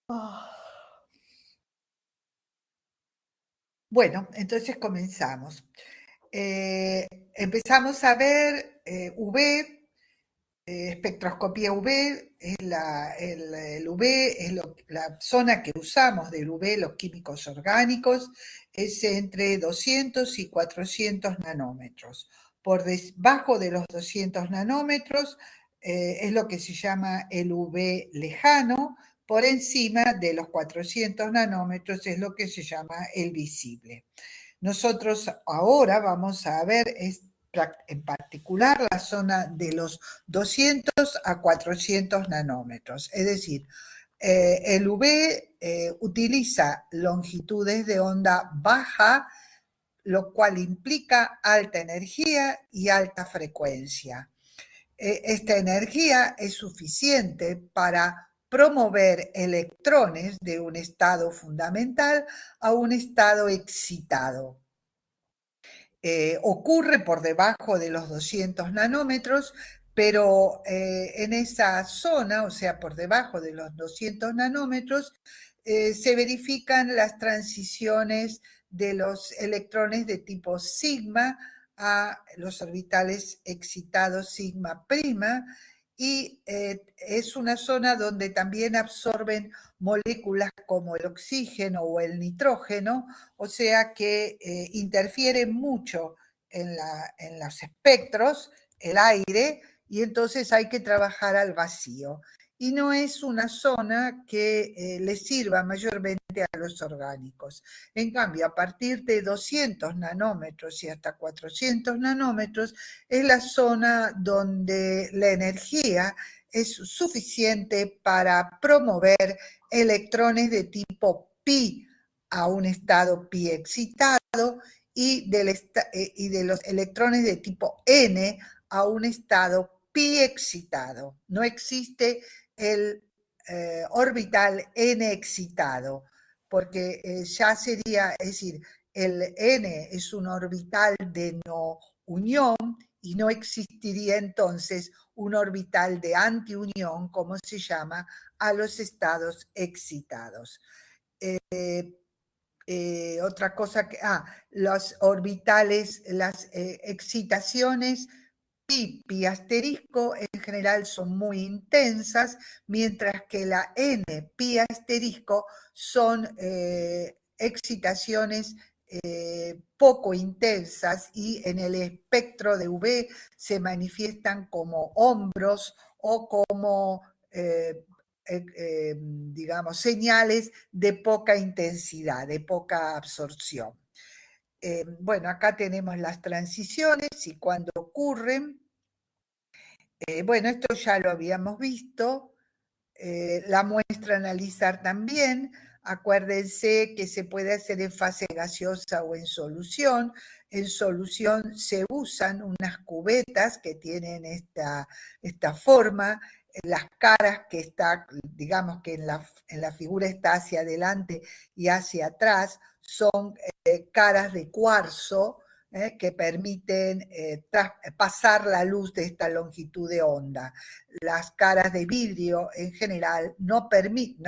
Ah. Bueno, entonces comenzamos. Empezamos a ver UV, espectroscopía UV, el UV es la zona que usamos del UV, los químicos orgánicos, es entre 200 y 400 nanómetros. Por debajo de los 200 nanómetros es lo que se llama el UV lejano, por encima de los 400 nanómetros es lo que se llama el visible. Nosotros ahora vamos a ver en particular la zona de los 200 a 400 nanómetros, es decir, el UV utiliza longitudes de onda baja, lo cual implica alta energía y alta frecuencia. Esta energía es suficiente para promover electrones de un estado fundamental a un estado excitado. Ocurre por debajo de los 200 nanómetros, pero en esa zona, o sea, por debajo de los 200 nanómetros, se verifican las transiciones de los electrones de tipo sigma a los orbitales excitados sigma prima, y es una zona donde también absorben moléculas como el oxígeno o el nitrógeno, o sea que interfiere mucho en los espectros, el aire, y entonces hay que trabajar al vacío. Y no es una zona que le sirva mayormente a los orgánicos. En cambio, a partir de 200 nanómetros y hasta 400 nanómetros es la zona donde la energía es suficiente para promover electrones de tipo pi a un estado pi excitado y de los electrones de tipo n a un estado pi excitado. No existe el orbital n excitado, porque ya sería, es decir, el n es un orbital de no unión y no existiría entonces un orbital de antiunión, como se llama, a los estados excitados. Otra cosa que, los orbitales, las excitaciones pi asterisco en general son muy intensas, mientras que la n pi asterisco son excitaciones poco intensas, y en el espectro de UV se manifiestan como hombros o como digamos, señales de poca intensidad, de poca absorción. Bueno, acá tenemos las transiciones y cuando ocurren. Bueno, esto ya lo habíamos visto. La muestra a analizar también. Acuérdense que se puede hacer en fase gaseosa o en solución. En solución se usan unas cubetas que tienen esta forma. Las caras que está, digamos que en la figura está hacia adelante y hacia atrás, son caras de cuarzo, que permiten pasar la luz de esta longitud de onda. Las caras de vidrio en general no permiten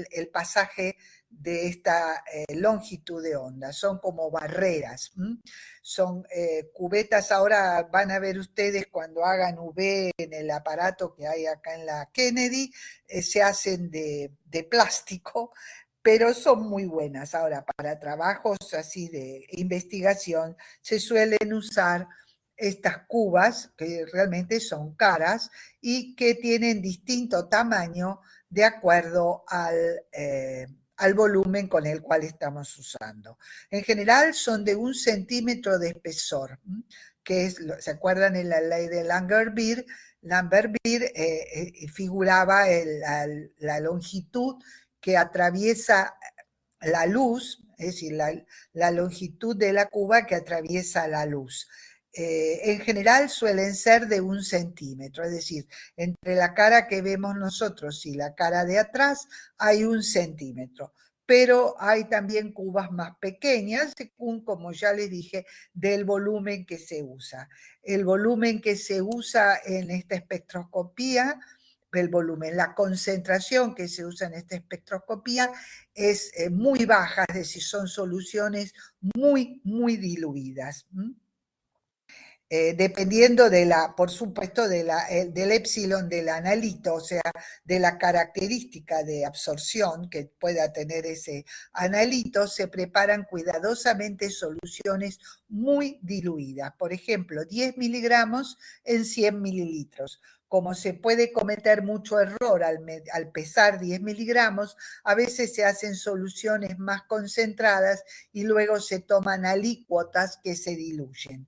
el pasaje de esta longitud de onda, son como barreras. Son cubetas. Ahora van a ver ustedes cuando hagan UV en el aparato que hay acá en la Kennedy, se hacen de plástico, pero son muy buenas. Ahora, para trabajos así de investigación, se suelen usar estas cubas, que realmente son caras y que tienen distinto tamaño de acuerdo al volumen con el cual estamos usando. En general son de 1 centímetro de espesor, que es, ¿se acuerdan en la ley de Lambert-Beer? Lambert-Beer figuraba la longitud que atraviesa la luz, es decir, la longitud de la cuba que atraviesa la luz. En general suelen ser de 1 centímetro, es decir, entre la cara que vemos nosotros y la cara de atrás hay 1 centímetro, pero hay también cubas más pequeñas, según, como ya les dije, del volumen que se usa. El volumen que se usa en esta espectroscopía el volumen. La concentración que se usa en esta espectroscopía es muy baja, es decir, son soluciones muy, muy diluidas. Dependiendo por supuesto, del épsilon del analito, o sea, de la característica de absorción que pueda tener ese analito, se preparan cuidadosamente soluciones muy diluidas. Por ejemplo, 10 miligramos en 100 mililitros. Como se puede cometer mucho error al pesar 10 miligramos, a veces se hacen soluciones más concentradas y luego se toman alícuotas que se diluyen.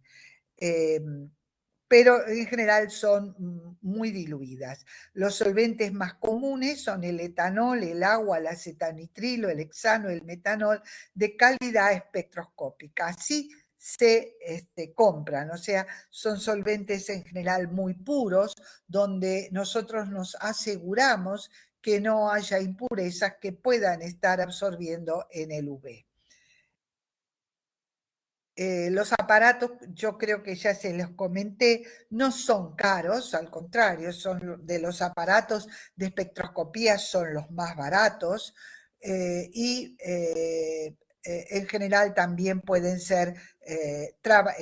Pero en general son muy diluidas. Los solventes más comunes son el etanol, el agua, el acetanitrilo, el hexano, el metanol, de calidad espectroscópica. Así se compran, o sea, son solventes en general muy puros, donde nosotros nos aseguramos que no haya impurezas que puedan estar absorbiendo en el UV. Los aparatos, yo creo que ya se los comenté, no son caros, al contrario, son de los aparatos de espectroscopía son los más baratos y en general también pueden ser es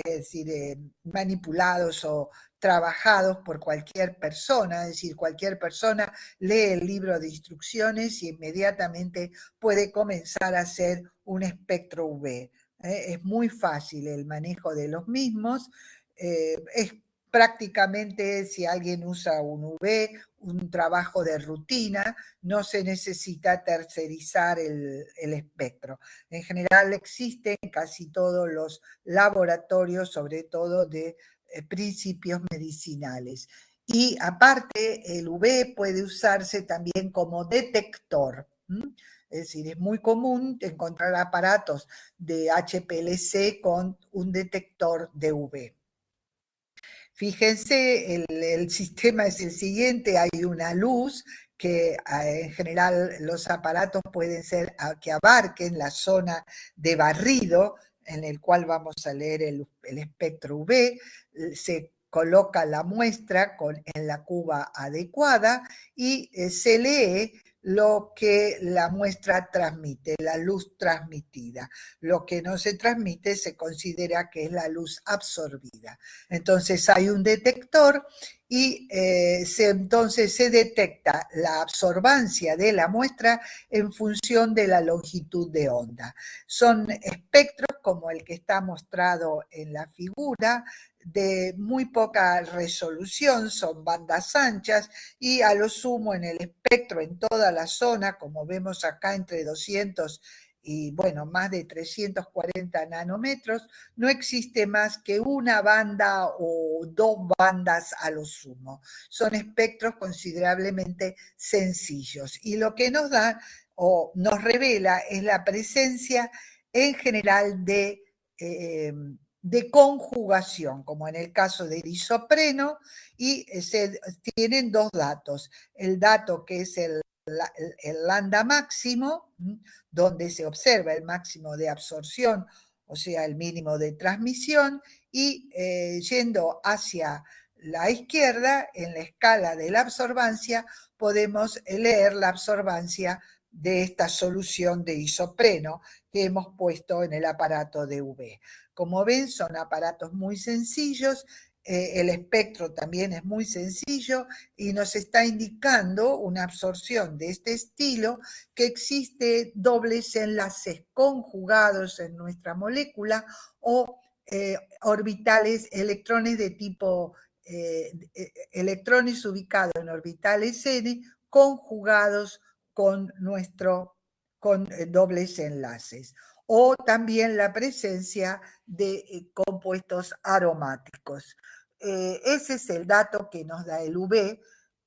decir, manipulados o trabajados por cualquier persona, es decir, cualquier persona lee el libro de instrucciones y inmediatamente puede comenzar a hacer un espectro UV. Es muy fácil el manejo de los mismos. Es prácticamente, si alguien usa un UV, un trabajo de rutina, no se necesita tercerizar el espectro. En general existen en casi todos los laboratorios, sobre todo de principios medicinales. Y aparte, el UV puede usarse también como detector. Es decir, es muy común encontrar aparatos de HPLC con un detector de UV. Fíjense, el sistema es el siguiente, hay una luz que en general los aparatos pueden ser que abarquen la zona de barrido en el cual vamos a leer el espectro UV, se coloca la muestra en la cuba adecuada y se lee lo que la muestra transmite, la luz transmitida. Lo que no se transmite se considera que es la luz absorbida. Entonces hay un detector y entonces se detecta la absorbancia de la muestra en función de la longitud de onda. Son espectros como el que está mostrado en la figura, de muy poca resolución, son bandas anchas y a lo sumo en el espectro, en toda la zona, como vemos acá entre 200 y bueno, más de 340 nanómetros, no existe más que una banda o dos bandas a lo sumo. Son espectros considerablemente sencillos y lo que nos da o nos revela es la presencia en general de conjugación, como en el caso del isopreno, y se tienen dos datos. El dato que es el lambda máximo, donde se observa el máximo de absorción, o sea, el mínimo de transmisión, y yendo hacia la izquierda, en la escala de la absorbancia, podemos leer la absorbancia de esta solución de isopreno que hemos puesto en el aparato de UV. Como ven, son aparatos muy sencillos, el espectro también es muy sencillo y nos está indicando una absorción de este estilo, que existe dobles enlaces conjugados en nuestra molécula o orbitales, electrones de tipo, electrones ubicados en orbitales n conjugados con dobles enlaces, o también la presencia de compuestos aromáticos. Ese es el dato que nos da el UV,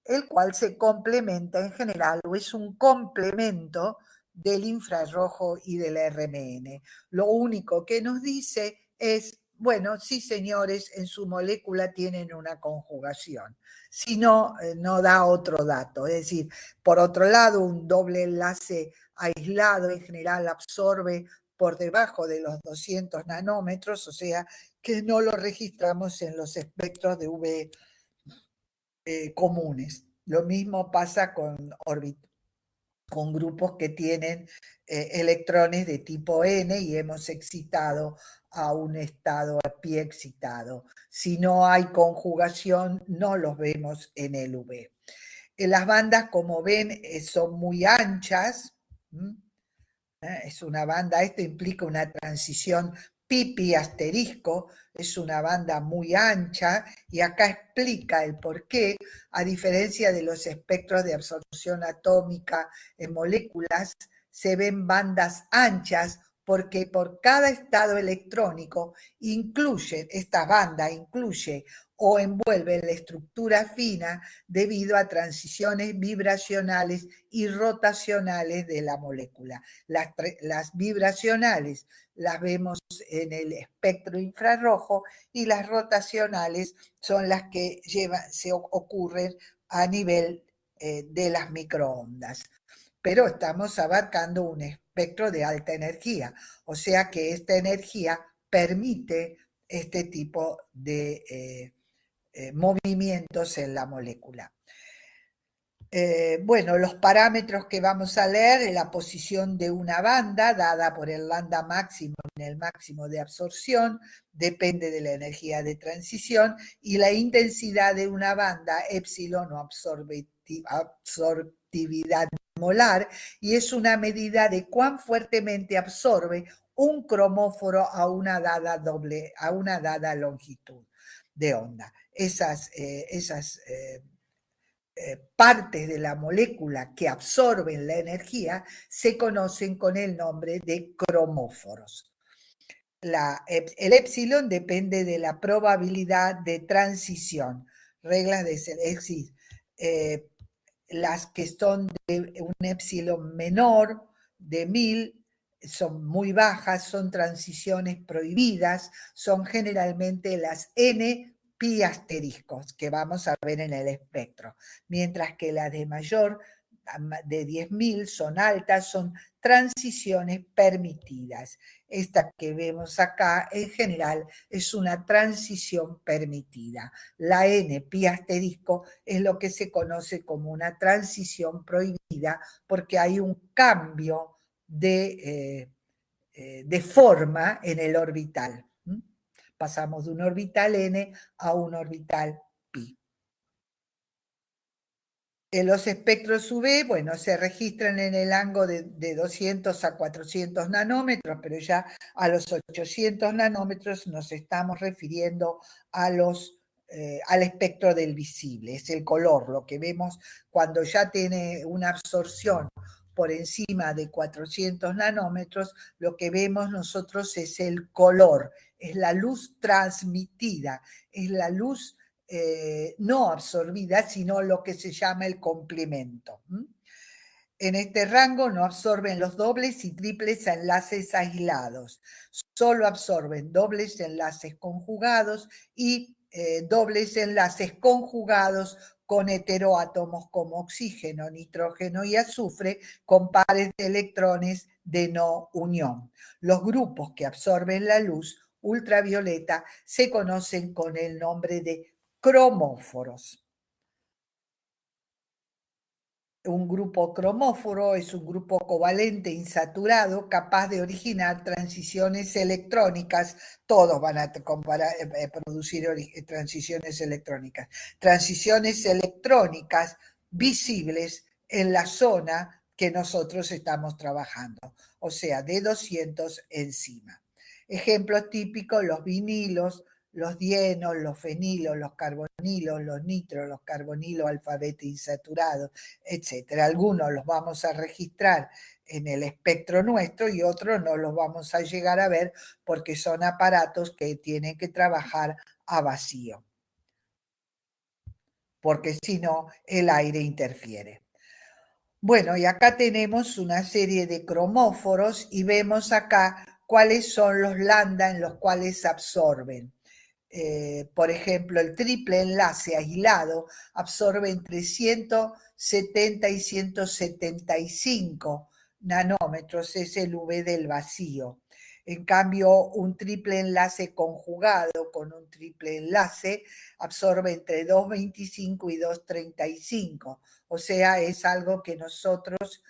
el cual se complementa en general o es un complemento del infrarrojo y del RMN. Lo único que nos dice es, bueno, sí señores, en su molécula tienen una conjugación. Si no, no da otro dato. Es decir, por otro lado, un doble enlace aislado en general absorbe por debajo de los 200 nanómetros, o sea que no lo registramos en los espectros de UV comunes. Lo mismo pasa con grupos que tienen electrones de tipo N y hemos excitado a un estado pi excitado. Si no hay conjugación, no los vemos en el UV. Las bandas, como ven, son muy anchas. Es una banda, esto implica una transición pi asterisco, es una banda muy ancha y acá explica el por qué, a diferencia de los espectros de absorción atómica en moléculas, se ven bandas anchas porque por cada estado electrónico esta banda incluye o envuelve la estructura fina debido a transiciones vibracionales y rotacionales de la molécula. Las vibracionales las vemos en el espectro infrarrojo y las rotacionales son las que se ocurren a nivel de las microondas. Pero estamos abarcando un espectro de alta energía, o sea que esta energía permite este tipo de movimientos en la molécula. Bueno, los parámetros que vamos a leer es la posición de una banda dada por el lambda máximo en el máximo de absorción, depende de la energía de transición, y la intensidad de una banda, epsilon o absortividad molar, y es una medida de cuán fuertemente absorbe un cromóforo a una dada longitud de onda. Esas partes de la molécula que absorben la energía se conocen con el nombre de cromóforos. El epsilon depende de la probabilidad de transición, reglas de es decir, las que son de un epsilon menor de 1000 son muy bajas, son transiciones prohibidas, son generalmente las n pi asteriscos que vamos a ver en el espectro, mientras que las de mayor de 10.000 son altas, son transiciones permitidas. Esta que vemos acá en general es una transición permitida. La n pi asterisco es lo que se conoce como una transición prohibida porque hay un cambio de forma en el orbital. Pasamos de un orbital n a un orbital pi. Los espectros UV, bueno, se registran en el rango de 200 a 400 nanómetros, pero ya a los 800 nanómetros nos estamos refiriendo al espectro del visible, es el color, lo que vemos cuando ya tiene una absorción por encima de 400 nanómetros, lo que vemos nosotros es el color, es la luz transmitida, es la luz no absorbida, sino lo que se llama el complemento. En este rango no absorben los dobles y triples enlaces aislados, solo absorben dobles enlaces conjugados y dobles enlaces conjugados con heteroátomos como oxígeno, nitrógeno y azufre con pares de electrones de no unión. Los grupos que absorben la luz ultravioleta se conocen con el nombre de cromóforos. Un grupo cromóforo es un grupo covalente insaturado capaz de originar transiciones electrónicas. Todos van a producir transiciones electrónicas. Transiciones electrónicas visibles en la zona que nosotros estamos trabajando, o sea, de 200 encima. Ejemplos típicos, los vinilos, los dienos, los fenilos, los carbonilos, los nitros, los carbonilos alfabeto insaturados, etc. Algunos los vamos a registrar en el espectro nuestro y otros no los vamos a llegar a ver porque son aparatos que tienen que trabajar a vacío, porque si no el aire interfiere. Bueno, y acá tenemos una serie de cromóforos y vemos acá cuáles son los lambda en los cuales absorben. Por ejemplo, el triple enlace aislado absorbe entre 170 y 175 nanómetros, es el UV del vacío. En cambio, un triple enlace conjugado con un triple enlace absorbe entre 2,25 y 2,35. O sea, es algo que nosotros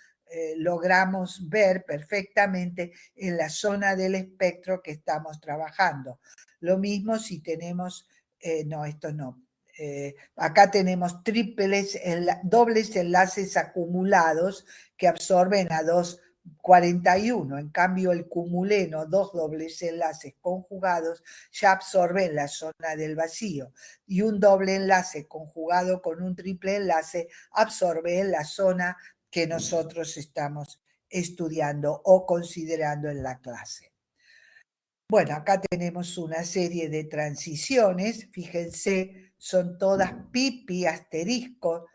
logramos ver perfectamente en la zona del espectro que estamos trabajando. Lo mismo si tenemos, no, esto no. Acá tenemos dobles enlaces acumulados que absorben a 2,41. En cambio, el cumuleno, dos dobles enlaces conjugados, ya absorbe en la zona del vacío. Y un doble enlace conjugado con un triple enlace absorbe en la zona que nosotros estamos estudiando o considerando en la clase. Bueno, acá tenemos una serie de transiciones, fíjense, son todas pi asterisco.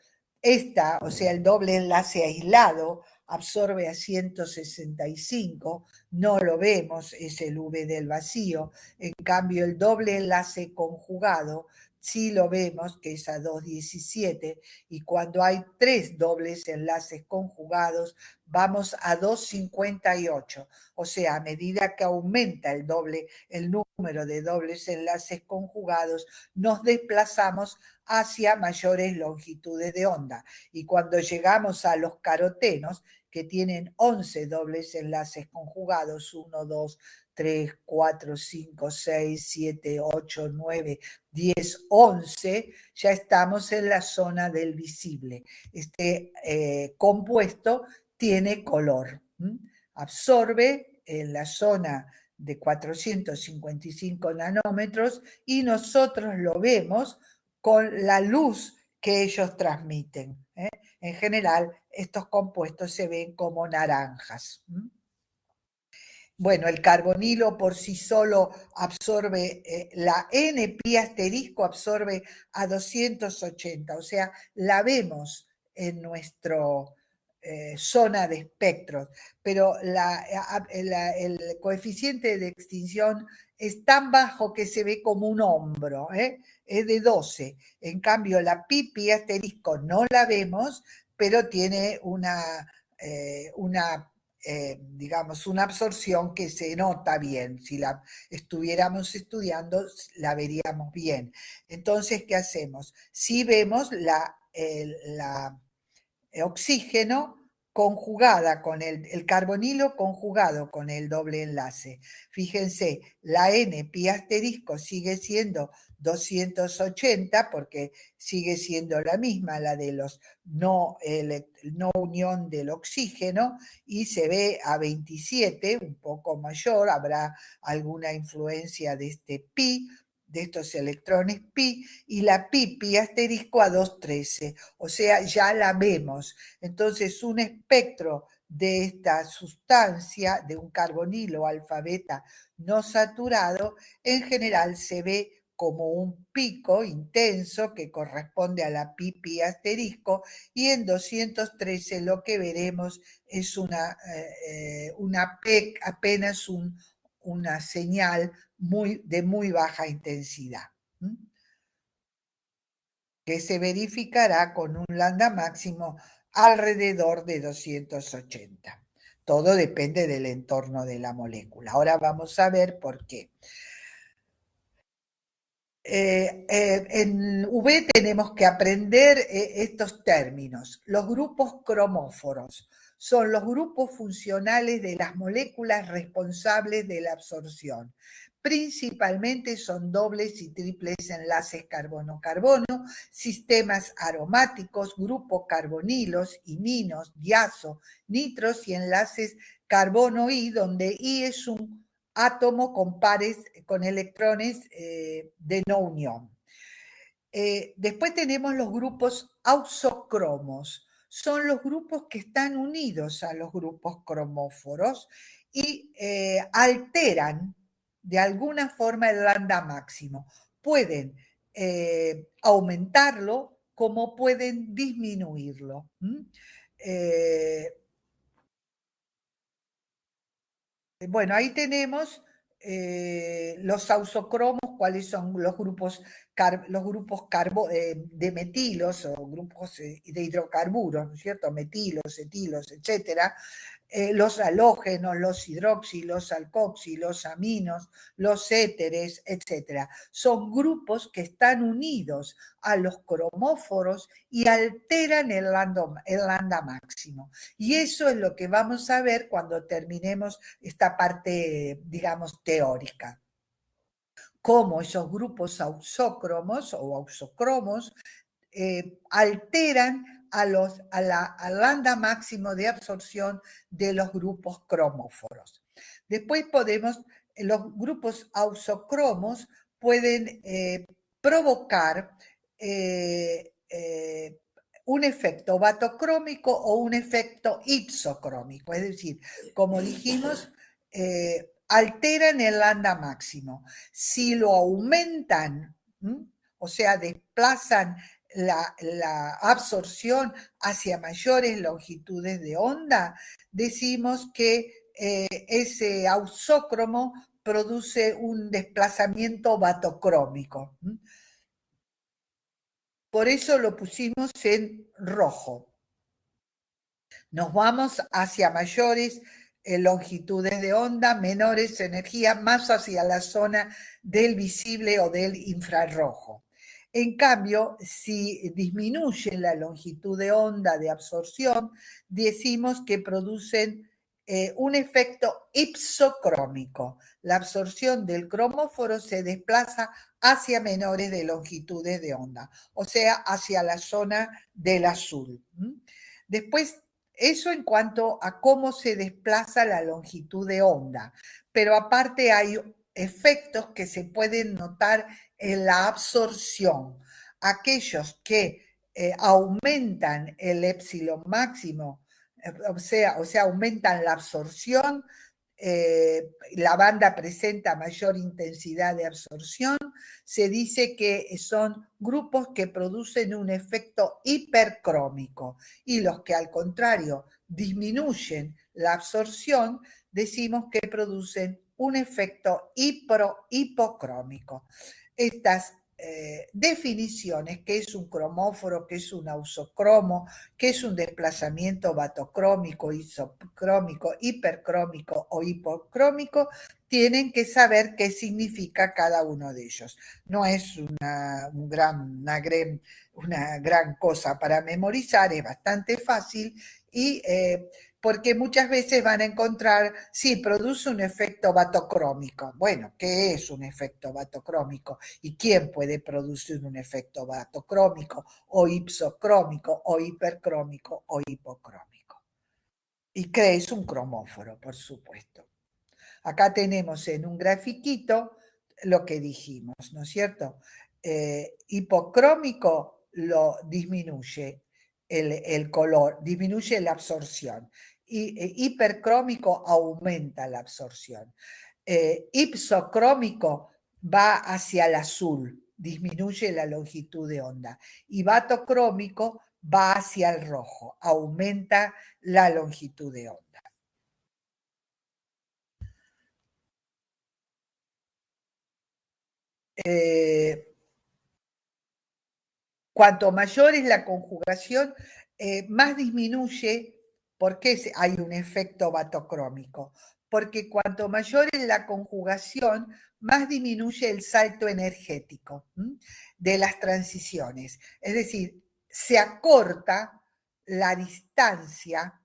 Esta, o sea, el doble enlace aislado, absorbe a 165, no lo vemos, es el V del vacío. En cambio, el doble enlace conjugado, sí lo vemos, que es a 2,17, y cuando hay tres dobles enlaces conjugados, vamos a 2,58. O sea, a medida que aumenta el número de dobles enlaces conjugados, nos desplazamos hacia mayores longitudes de onda. Y cuando llegamos a los carotenos, que tienen 11 dobles enlaces conjugados, 1, 2, 3, 4, 5, 6, 7, 8, 9, 10, 11, ya estamos en la zona del visible. Este compuesto tiene color. Absorbe en la zona de 455 nanómetros y nosotros lo vemos con la luz que ellos transmiten. En general, estos compuestos se ven como naranjas. Bueno, el carbonilo por sí solo absorbe, la N-pi asterisco absorbe a 280, o sea, la vemos en nuestro zona de espectros, pero el coeficiente de extinción es tan bajo que se ve como un hombro, es de 12. En cambio, la pi asterisco no la vemos, pero tiene digamos, una absorción que se nota bien. Si la estuviéramos estudiando, la veríamos bien. Entonces, ¿qué hacemos? Si vemos la oxígeno conjugada con el carbonilo conjugado con el doble enlace. Fíjense, la N-pi asterisco sigue siendo 280 porque sigue siendo la misma, la de los no unión del oxígeno, y se ve a 27, un poco mayor, habrá alguna influencia de este pi, de estos electrones pi, y la pi asterisco a 213, o sea, ya la vemos. Entonces, un espectro de esta sustancia, de un carbonilo alfa beta no saturado, en general se ve como un pico intenso que corresponde a la pi asterisco, y en 213 lo que veremos es apenas una señal de muy baja intensidad, que se verificará con un lambda máximo alrededor de 280. Todo depende del entorno de la molécula. Ahora vamos a ver por qué. En V tenemos que aprender estos términos. Los grupos cromóforos son los grupos funcionales de las moléculas responsables de la absorción. Principalmente son dobles y triples enlaces carbono-carbono, sistemas aromáticos, grupos carbonilos, iminos, diazo, nitros y enlaces carbono-I, donde I es un átomo con pares, con electrones de no unión. Después tenemos los grupos auxocromos. Son los grupos que están unidos a los grupos cromóforos y alteran de alguna forma el lambda máximo. Pueden aumentarlo como pueden disminuirlo. Bueno, ahí tenemos los ausocromos, cuáles son los grupos los grupos de metilos o grupos de hidrocarburos, ¿no es cierto? Metilos, etilos, etcétera. Los halógenos, los hidroxilos, alcoxilos, aminos, los éteres, etcétera. Son grupos que están unidos a los cromóforos y alteran el lambda máximo. Y eso es lo que vamos a ver cuando terminemos esta parte, digamos, teórica. Cómo esos grupos auxócromos o auxocromos alteran al lambda máximo de absorción de los grupos cromóforos. Después los grupos auxocromos pueden provocar un efecto batocrómico o un efecto ipsocrómico, es decir, como dijimos, alteran el lambda máximo. Si lo aumentan, o sea, desplazan la absorción hacia mayores longitudes de onda, decimos que ese auxócromo produce un desplazamiento batocrómico. Por eso lo pusimos en rojo. Nos vamos hacia mayores longitudes de onda, menores energía, más hacia la zona del visible o del infrarrojo. En cambio, si disminuye la longitud de onda de absorción, decimos que producen un efecto ipsocrómico. La absorción del cromóforo se desplaza hacia menores de longitudes de onda, o sea, hacia la zona del azul. Después, eso en cuanto a cómo se desplaza la longitud de onda, pero aparte hay efectos que se pueden notar en la absorción. Aquellos que aumentan el épsilon máximo, o sea, aumentan la absorción, la banda presenta mayor intensidad de absorción, se dice que son grupos que producen un efecto hipercrómico, y los que al contrario disminuyen la absorción, decimos que producen un efecto hipocrómico. Estas definiciones, qué es un cromóforo, qué es un auxocromo, qué es un desplazamiento batocrómico, isocrómico, hipercrómico o hipocrómico, tienen que saber qué significa cada uno de ellos. No es una gran cosa para memorizar, es bastante fácil y porque muchas veces van a encontrar, sí, produce un efecto batocrómico. Bueno, ¿qué es un efecto batocrómico? ¿Y quién puede producir un efecto batocrómico o ipsocrómico o hipercrómico o hipocrómico? ¿Y qué es un cromóforo, por supuesto? Acá tenemos en un grafiquito lo que dijimos, ¿no es cierto? Hipocrómico lo disminuye el color, disminuye la absorción. Y hipercrómico aumenta la absorción. Ipsocrómico va hacia el azul, disminuye la longitud de onda. Y batocrómico va hacia el rojo, aumenta la longitud de onda. Cuanto mayor es la conjugación, más disminuye. ¿Por qué hay un efecto batocrómico? Porque cuanto mayor es la conjugación, más disminuye el salto energético de las transiciones. Es decir, se acorta la distancia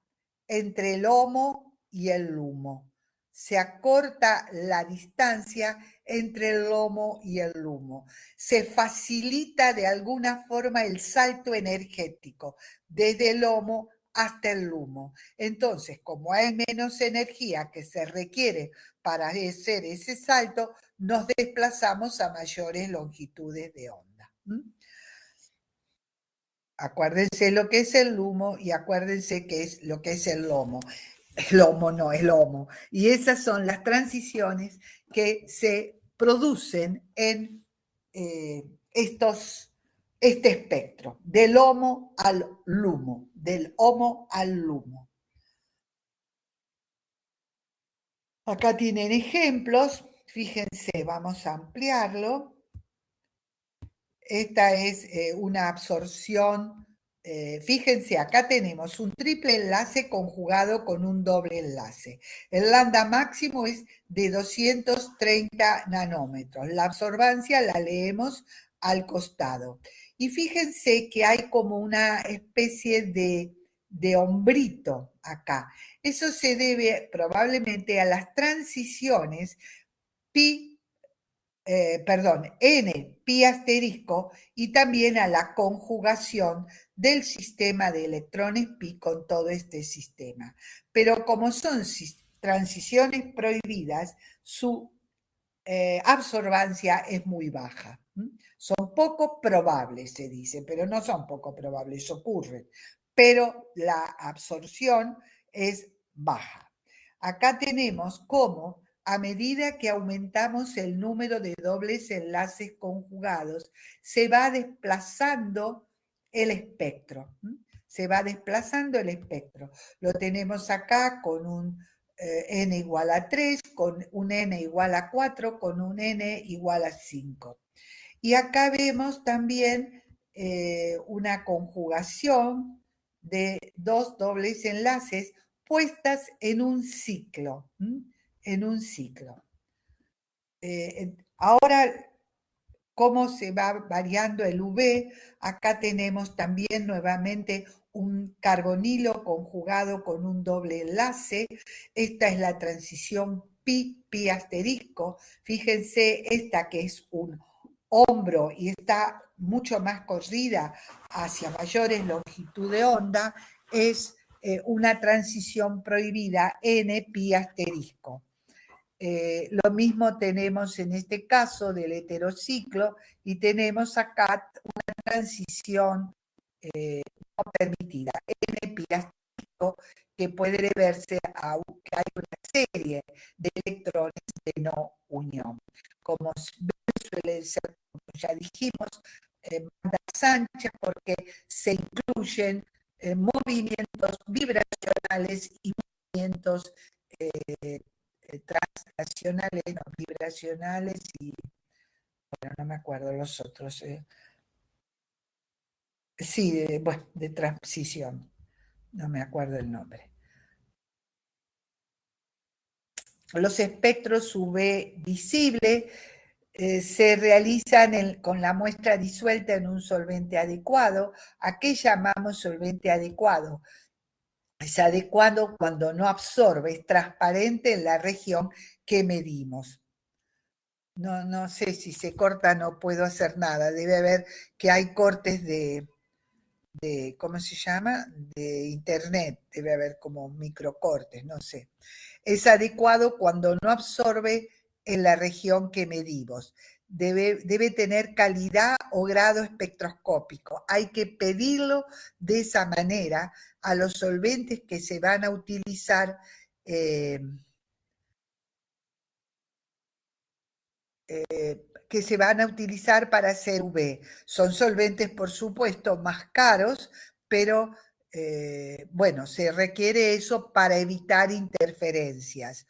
entre el homo y el lumo. Se acorta la distancia entre el lomo y el lumo. Se facilita de alguna forma el salto energético desde el lomo hasta el lumo. Entonces, como hay menos energía que se requiere para hacer ese salto, nos desplazamos a mayores longitudes de onda. Acuérdense lo que es el lumo y acuérdense qué es lo que es el lomo. El lomo no, el lomo. Y esas son las transiciones que se producen en este espectro, del homo al lumo, del homo al lumo. Acá tienen ejemplos, fíjense, vamos a ampliarlo. Esta es una absorción. Fíjense, acá tenemos un triple enlace conjugado con un doble enlace. El lambda máximo es de 230 nanómetros. La absorbancia la leemos al costado. Y fíjense que hay como una especie de hombrito acá. Eso se debe probablemente a las transiciones pi N, pi asterisco, y también a la conjugación del sistema de electrones pi con todo este sistema. Pero como son transiciones prohibidas, su absorbancia es muy baja. Son poco probables, se dice, pero no son poco probables, ocurren. Pero la absorción es baja. Acá tenemos cómo a medida que aumentamos el número de dobles enlaces conjugados, se va desplazando el espectro. Se va desplazando el espectro. Lo tenemos acá con un n igual a 3, con un n igual a 4, con un n igual a 5. Y acá vemos también una conjugación de dos dobles enlaces puestas en un ciclo. En un ciclo. Ahora, cómo se va variando el UV. Acá tenemos también nuevamente un carbonilo conjugado con un doble enlace. Esta es la transición pi asterisco. Fíjense, esta que es un hombro y está mucho más corrida hacia mayores longitud de onda, es una transición prohibida N pi asterisco. Lo mismo tenemos en este caso del heterociclo y tenemos acá una transición no permitida, N pi asterisco, que puede deberse a que hay una serie de electrones de no unión. Como suele ser, como ya dijimos, bandas anchas porque se incluyen movimientos vibracionales y movimientos translacionales, no, vibracionales y, bueno, no me acuerdo los otros. Sí, bueno, de transición, no me acuerdo el nombre. Los espectros UV visible se realizan con la muestra disuelta en un solvente adecuado. ¿A qué llamamos solvente adecuado? Es adecuado cuando no absorbe, es transparente en la región que medimos. No sé si se corta, no puedo hacer nada. Debe haber que hay cortes ¿cómo se llama? De internet, debe haber como microcortes, no sé. Es adecuado cuando no absorbe en la región que medimos. Debe tener calidad o grado espectroscópico. Hay que pedirlo de esa manera a los solventes que se van a utilizar. Que se van a utilizar para hacer UV. Son solventes, por supuesto, más caros, pero bueno, se requiere eso para evitar interferencias.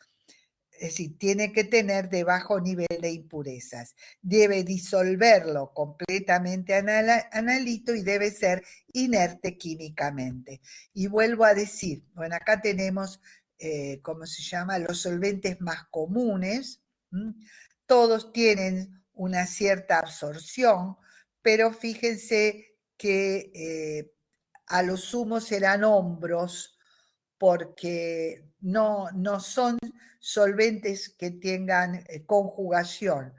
Es decir, tiene que tener de bajo nivel de impurezas. Debe disolverlo completamente analito y debe ser inerte químicamente. Y vuelvo a decir, bueno, acá tenemos, ¿cómo se llama? Los solventes más comunes. Todos tienen una cierta absorción, pero fíjense que a lo sumo serán hombros porque no son solventes que tengan conjugación.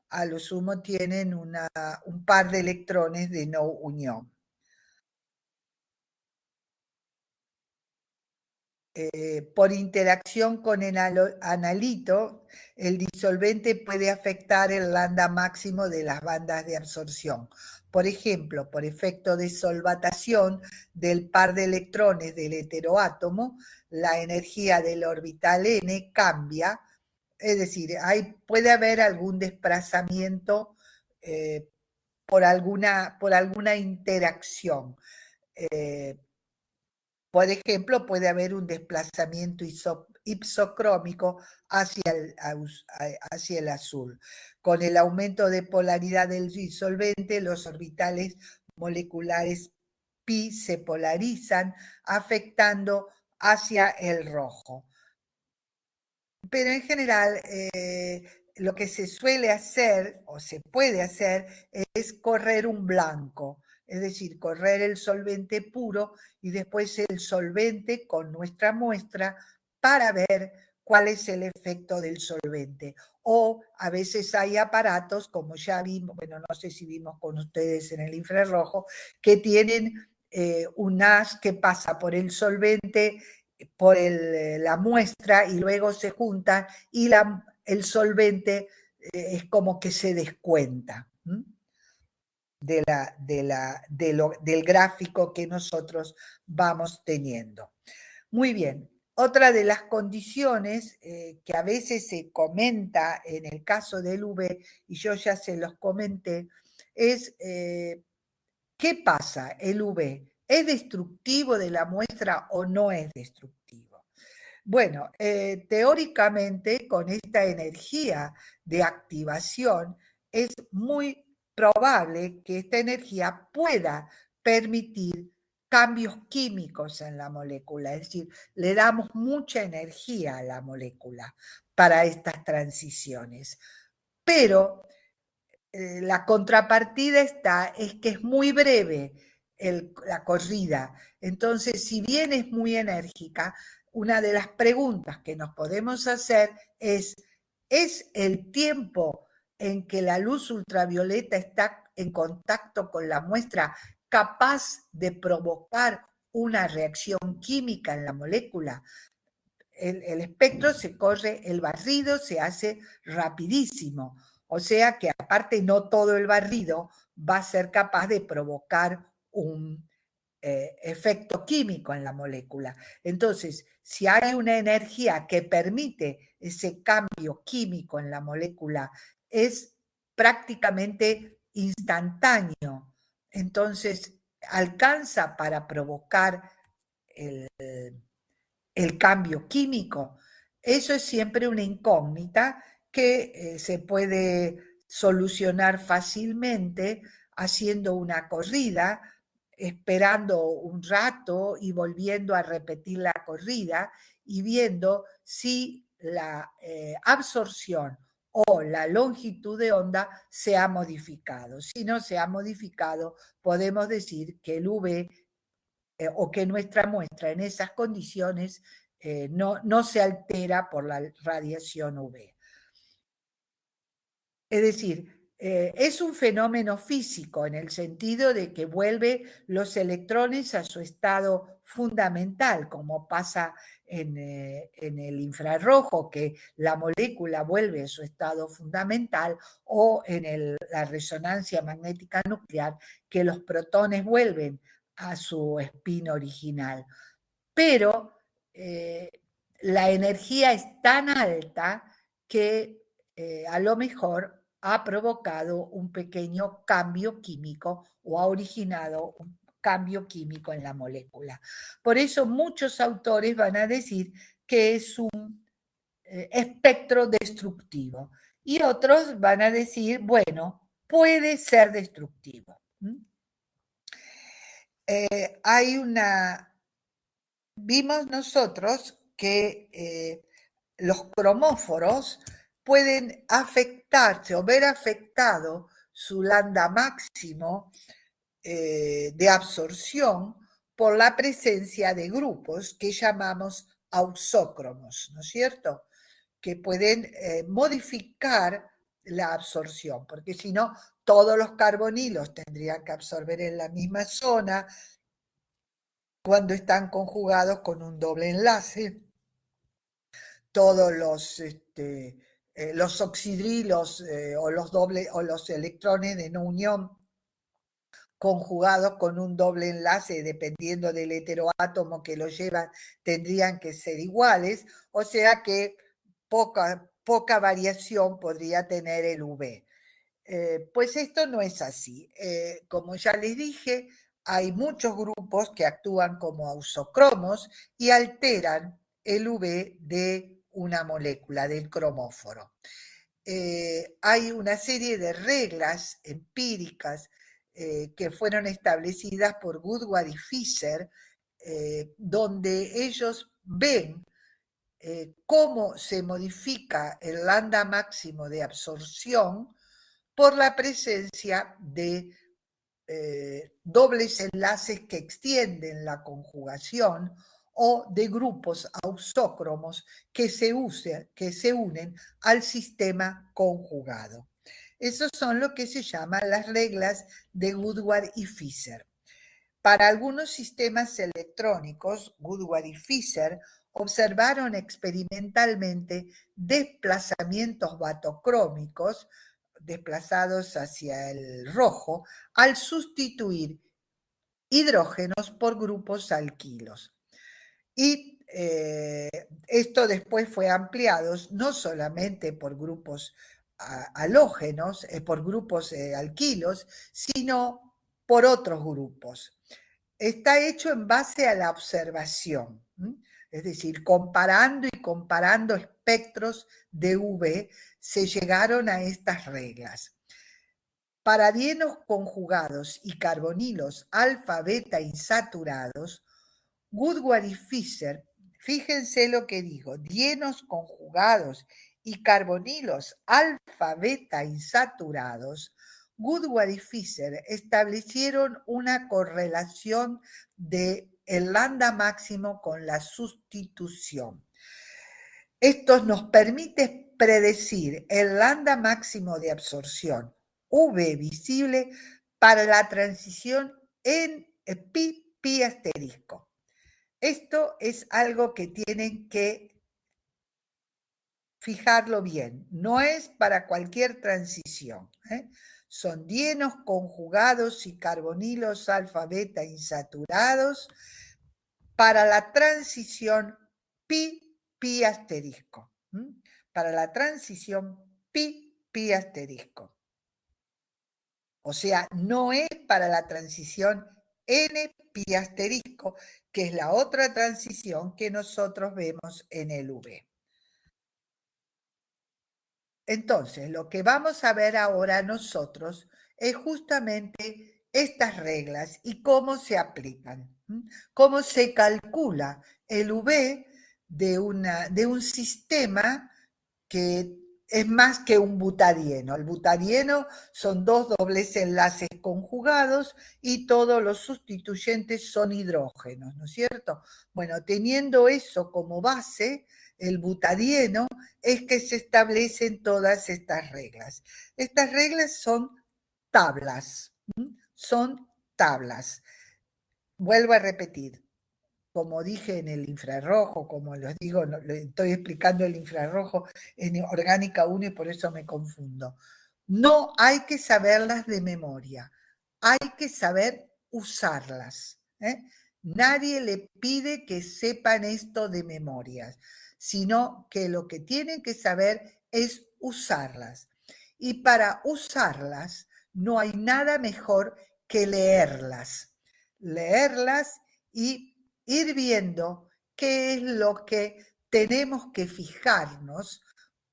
A lo sumo tienen un par de electrones de no unión. Por interacción con el analito, el disolvente puede afectar el lambda máximo de las bandas de absorción. Por ejemplo, por efecto de solvatación del par de electrones del heteroátomo, la energía del orbital n cambia, es decir, puede haber algún desplazamiento por alguna interacción. Por ejemplo, puede haber un desplazamiento ipsocrómico hacia el azul. Con el aumento de polaridad del disolvente, los orbitales moleculares pi se polarizan, afectando hacia el rojo. Pero en general, lo que se suele hacer o se puede hacer es correr un blanco, es decir, correr el solvente puro y después el solvente con nuestra muestra para ver cuál es el efecto del solvente. O a veces hay aparatos, como ya vimos, bueno, no sé si vimos con ustedes en el infrarrojo, que tienen un haz que pasa por el solvente, por la muestra, y luego se juntan y el solvente es como que se descuenta del gráfico que nosotros vamos teniendo. Muy bien. Otra de las condiciones que a veces se comenta en el caso del UV, y yo ya se los comenté, es ¿qué pasa? ¿El UV es destructivo de la muestra o no es destructivo? Bueno, teóricamente con esta energía de activación es muy probable que esta energía pueda permitir cambios químicos en la molécula, es decir, le damos mucha energía a la molécula para estas transiciones. Pero la contrapartida es que es muy breve la corrida. Entonces, si bien es muy enérgica, una de las preguntas que nos podemos hacer ¿es el tiempo en que la luz ultravioleta está en contacto con la muestra capaz de provocar una reacción química en la molécula? El espectro se corre, el barrido se hace rapidísimo. O sea que aparte no todo el barrido va a ser capaz de provocar un efecto químico en la molécula. Entonces, si hay una energía que permite ese cambio químico en la molécula, es prácticamente instantáneo. Entonces, alcanza para provocar el cambio químico. Eso es siempre una incógnita que se puede solucionar fácilmente haciendo una corrida, esperando un rato y volviendo a repetir la corrida y viendo si la absorción o la longitud de onda se ha modificado. Si no se ha modificado, podemos decir que el UV o que nuestra muestra en esas condiciones no se altera por la radiación UV. Es decir, es un fenómeno físico en el sentido de que vuelve los electrones a su estado fundamental, como pasa en el infrarrojo, que la molécula vuelve a su estado fundamental, o en la resonancia magnética nuclear, que los protones vuelven a su spin original. Pero la energía es tan alta que a lo mejor ha provocado un pequeño cambio químico o ha originado un cambio químico en la molécula. Por eso muchos autores van a decir que es un espectro destructivo y otros van a decir, bueno, puede ser destructivo. Vimos nosotros que los cromóforos pueden afectarse o ver afectado su lambda máximo de absorción por la presencia de grupos que llamamos auxócromos, ¿no es cierto? Que pueden modificar la absorción, porque si no, todos los carbonilos tendrían que absorber en la misma zona cuando están conjugados con un doble enlace. Todos los oxidrilos o los electrones de no unión conjugados con un doble enlace, dependiendo del heteroátomo que lo llevan, tendrían que ser iguales, o sea que poca variación podría tener el UV. Pues esto no es así. Como ya les dije, hay muchos grupos que actúan como ausocromos y alteran el UV de una molécula, del cromóforo. Hay una serie de reglas empíricas que fueron establecidas por Woodward y Fisher, donde ellos ven cómo se modifica el lambda máximo de absorción por la presencia de dobles enlaces que extienden la conjugación o de grupos auxócromos que se unen al sistema conjugado. Esos son lo que se llaman las reglas de Woodward y Fisher. Para algunos sistemas electrónicos, Woodward y Fisher observaron experimentalmente desplazamientos batocrómicos desplazados hacia el rojo al sustituir hidrógenos por grupos alquilos. Y esto después fue ampliado no solamente por grupos halógenos, por grupos alquilos, sino por otros grupos. Está hecho en base a la observación, es decir, comparando y comparando espectros de UV, se llegaron a estas reglas. Para dienos conjugados y carbonilos alfa, beta insaturados, Woodward y Fisher, fíjense lo que digo, dienos conjugados y carbonilos alfa, beta insaturados, Woodward y Fisher establecieron una correlación del lambda máximo con la sustitución. Esto nos permite predecir el lambda máximo de absorción UV visible para la transición en pi asterisco. Esto es algo que tienen que fijarlo bien. No es para cualquier transición. Son dienos conjugados y carbonilos alfa beta insaturados para la transición pi asterisco. Para la transición pi asterisco. O sea, no es para la transición n pi asterisco, que es la otra transición que nosotros vemos en el UV. Entonces, lo que vamos a ver ahora nosotros es justamente estas reglas y cómo se aplican, cómo se calcula el UV de un sistema que es más que un butadieno. El butadieno son dos dobles enlaces conjugados y todos los sustituyentes son hidrógenos, ¿no es cierto? Bueno, teniendo eso como base, el butadieno, es que se establecen todas estas reglas. Estas reglas son tablas, son tablas. Vuelvo a repetir, como dije en el infrarrojo, como les digo, estoy explicando el infrarrojo en orgánica 1 y por eso me confundo. No hay que saberlas de memoria, hay que saber usarlas. Nadie le pide que sepan esto de memoria, sino que lo que tienen que saber es usarlas. Y para usarlas no hay nada mejor que leerlas. Leerlas y ir viendo qué es lo que tenemos que fijarnos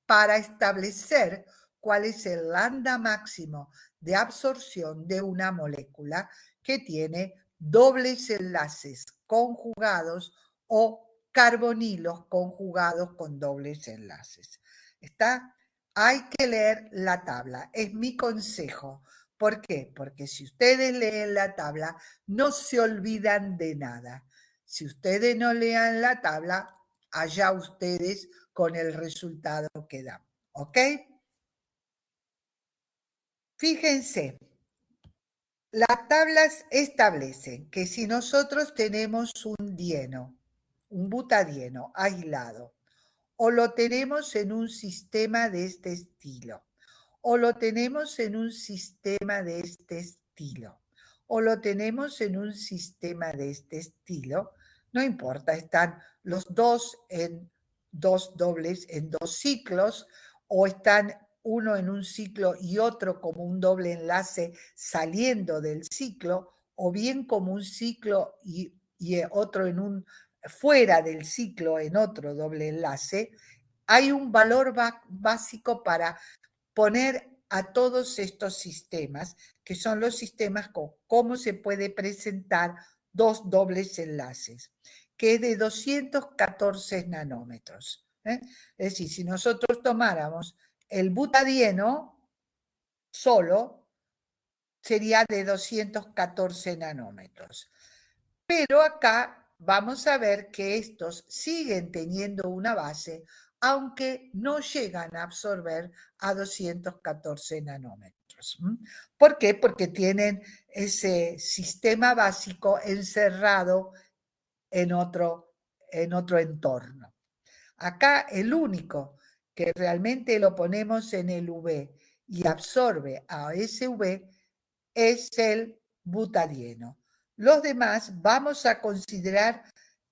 para establecer cuál es el lambda máximo de absorción de una molécula que tiene dobles enlaces conjugados o carbonilos conjugados con dobles enlaces. ¿Está? Hay que leer la tabla, es mi consejo. ¿Por qué? Porque si ustedes leen la tabla, no se olvidan de nada. Si ustedes no lean la tabla, allá ustedes con el resultado que dan. ¿Ok? Fíjense, las tablas establecen que si nosotros tenemos un dieno, un butadieno aislado, o lo tenemos en un sistema de este estilo, o lo tenemos en un sistema de este estilo, o lo tenemos en un sistema de este estilo, no importa, están los dos en dos dobles, en dos ciclos, o están uno en un ciclo y otro como un doble enlace saliendo del ciclo, o bien como un ciclo y otro fuera del ciclo en otro doble enlace, hay un valor básico para poner a todos estos sistemas, que son los sistemas con cómo se puede presentar dos dobles enlaces, que es de 214 nanómetros. Es decir, si nosotros tomáramos el butadieno solo, sería de 214 nanómetros. Pero acá vamos a ver que estos siguen teniendo una base, aunque no llegan a absorber a 214 nanómetros. ¿Por qué? Porque tienen ese sistema básico encerrado en otro entorno. Acá el único que realmente lo ponemos en el UV y absorbe a ese UV es el butadieno. Los demás vamos a considerar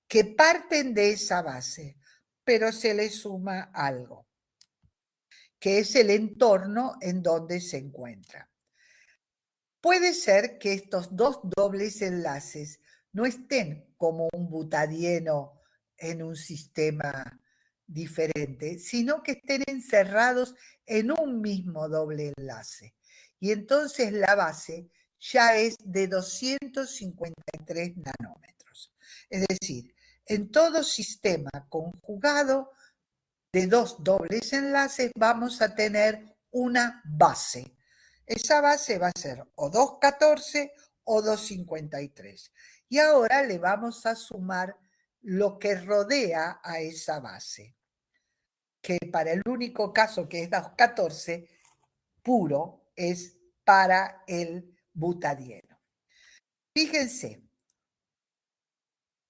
que parten de esa base, pero se le suma algo, que es el entorno en donde se encuentra. Puede ser que estos dos dobles enlaces no estén como un butadieno en un sistema diferente, sino que estén encerrados en un mismo doble enlace. Y entonces la base ya es de 253 nanómetros. Es decir, en todo sistema conjugado de dos dobles enlaces vamos a tener una base. Esa base va a ser o 214 o 253. Y ahora le vamos a sumar lo que rodea a esa base, que para el único caso que es 214, puro, es para el butadieno. Fíjense,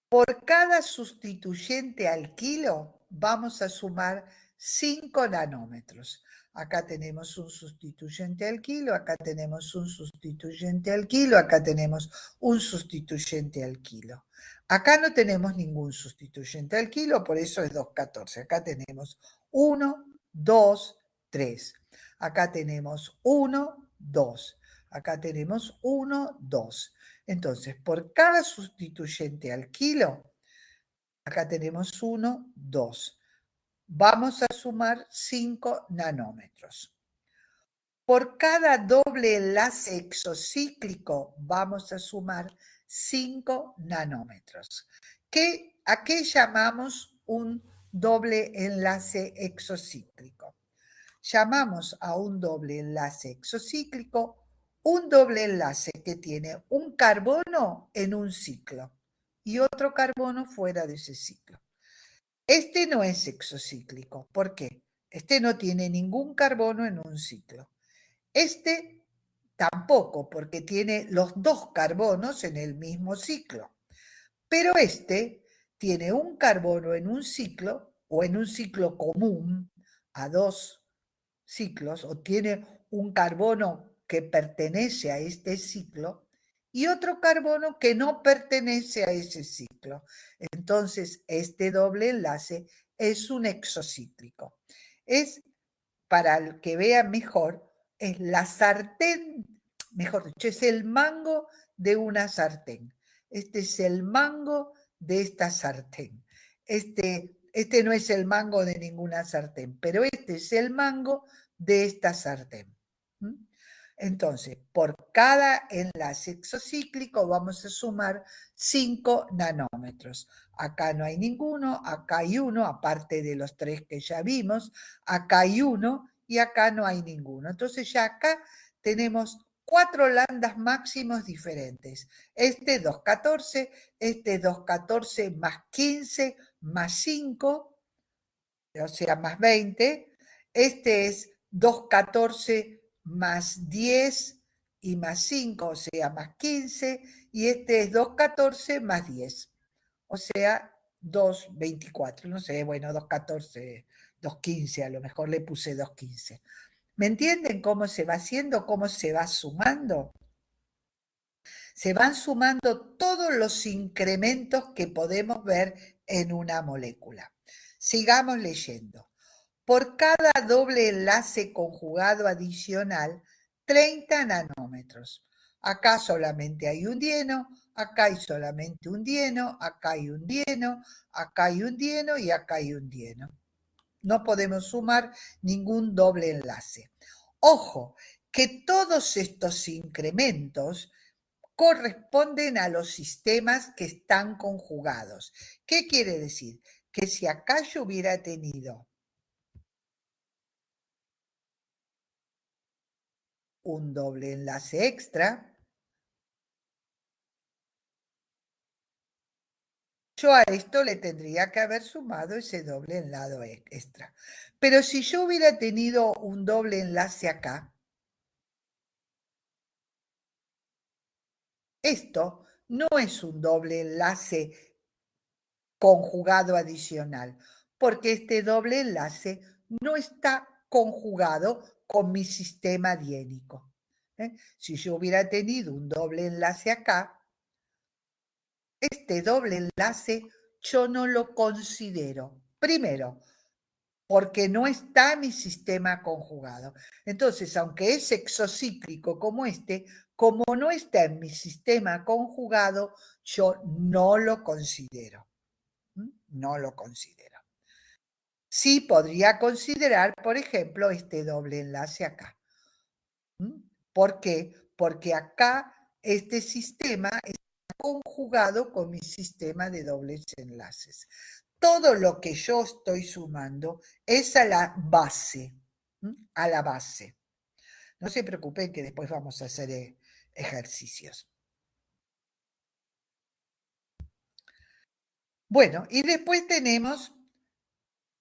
por cada sustituyente al kilo vamos a sumar 5 nanómetros. Acá tenemos un sustituyente al kilo, acá tenemos un sustituyente al kilo, acá tenemos un sustituyente al kilo. Acá no tenemos ningún sustituyente al kilo, por eso es 214. Acá tenemos 1, 2, 3. Acá tenemos 1, 2. Acá tenemos 1, 2. Entonces, por cada sustituyente al kilo, acá tenemos 1, 2. Vamos a sumar 5 nanómetros. Por cada doble enlace exocíclico vamos a sumar 5 nanómetros. ¿A qué llamamos un doble enlace exocíclico? Llamamos a un doble enlace exocíclico un doble enlace que tiene un carbono en un ciclo y otro carbono fuera de ese ciclo. Este no es exocíclico. ¿Por qué? Este no tiene ningún carbono en un ciclo. Este tampoco, porque tiene los dos carbonos en el mismo ciclo. Pero este tiene un carbono en un ciclo o en un ciclo común a dos ciclos, o tiene un carbono que pertenece a este ciclo y otro carbono que no pertenece a ese ciclo. Entonces, este doble enlace es un exocíclico. Es, para el que vea mejor, es la sartén, mejor dicho, es el mango de una sartén. Este es el mango de esta sartén. Este no es el mango de ninguna sartén, pero este es el mango de esta sartén. Entonces, por cada enlace exocíclico vamos a sumar 5 nanómetros. Acá no hay ninguno, acá hay uno, aparte de los 3 que ya vimos, acá hay uno y acá no hay ninguno. Entonces ya acá tenemos 4 lambdas máximos diferentes. Este 214, este 214 más 15 más 5, o sea, más 20. Este es 214 más 10 y más 5, o sea, más 15. Y este es 214 más 10, o sea, 224. No sé, bueno, 214, 215, a lo mejor le puse 215. ¿Me entienden cómo se va haciendo, cómo se va sumando? Se van sumando todos los incrementos que podemos ver en una molécula. Sigamos leyendo. Por cada doble enlace conjugado adicional, 30 nanómetros. Acá solamente hay un dieno, acá hay solamente un dieno, acá hay un dieno, acá hay un dieno y acá hay un dieno. No podemos sumar ningún doble enlace. Ojo, que todos estos incrementos corresponden a los sistemas que están conjugados. ¿Qué quiere decir? Que si acá yo hubiera tenido un doble enlace extra, yo a esto le tendría que haber sumado ese doble enlace extra. Pero si yo hubiera tenido un doble enlace acá, esto no es un doble enlace conjugado adicional, porque este doble enlace no está conjugado con mi sistema diénico. Si yo hubiera tenido un doble enlace acá, este doble enlace yo no lo considero. Primero, porque no está mi sistema conjugado. Entonces, aunque es exocíclico como este, como no está en mi sistema conjugado, yo no lo considero. No lo considero. Sí podría considerar, por ejemplo, este doble enlace acá. ¿Por qué? Porque acá este sistema está conjugado con mi sistema de dobles enlaces. Todo lo que yo estoy sumando es a la base, a la base. No se preocupen que después vamos a hacer ejercicios. Bueno, y después tenemos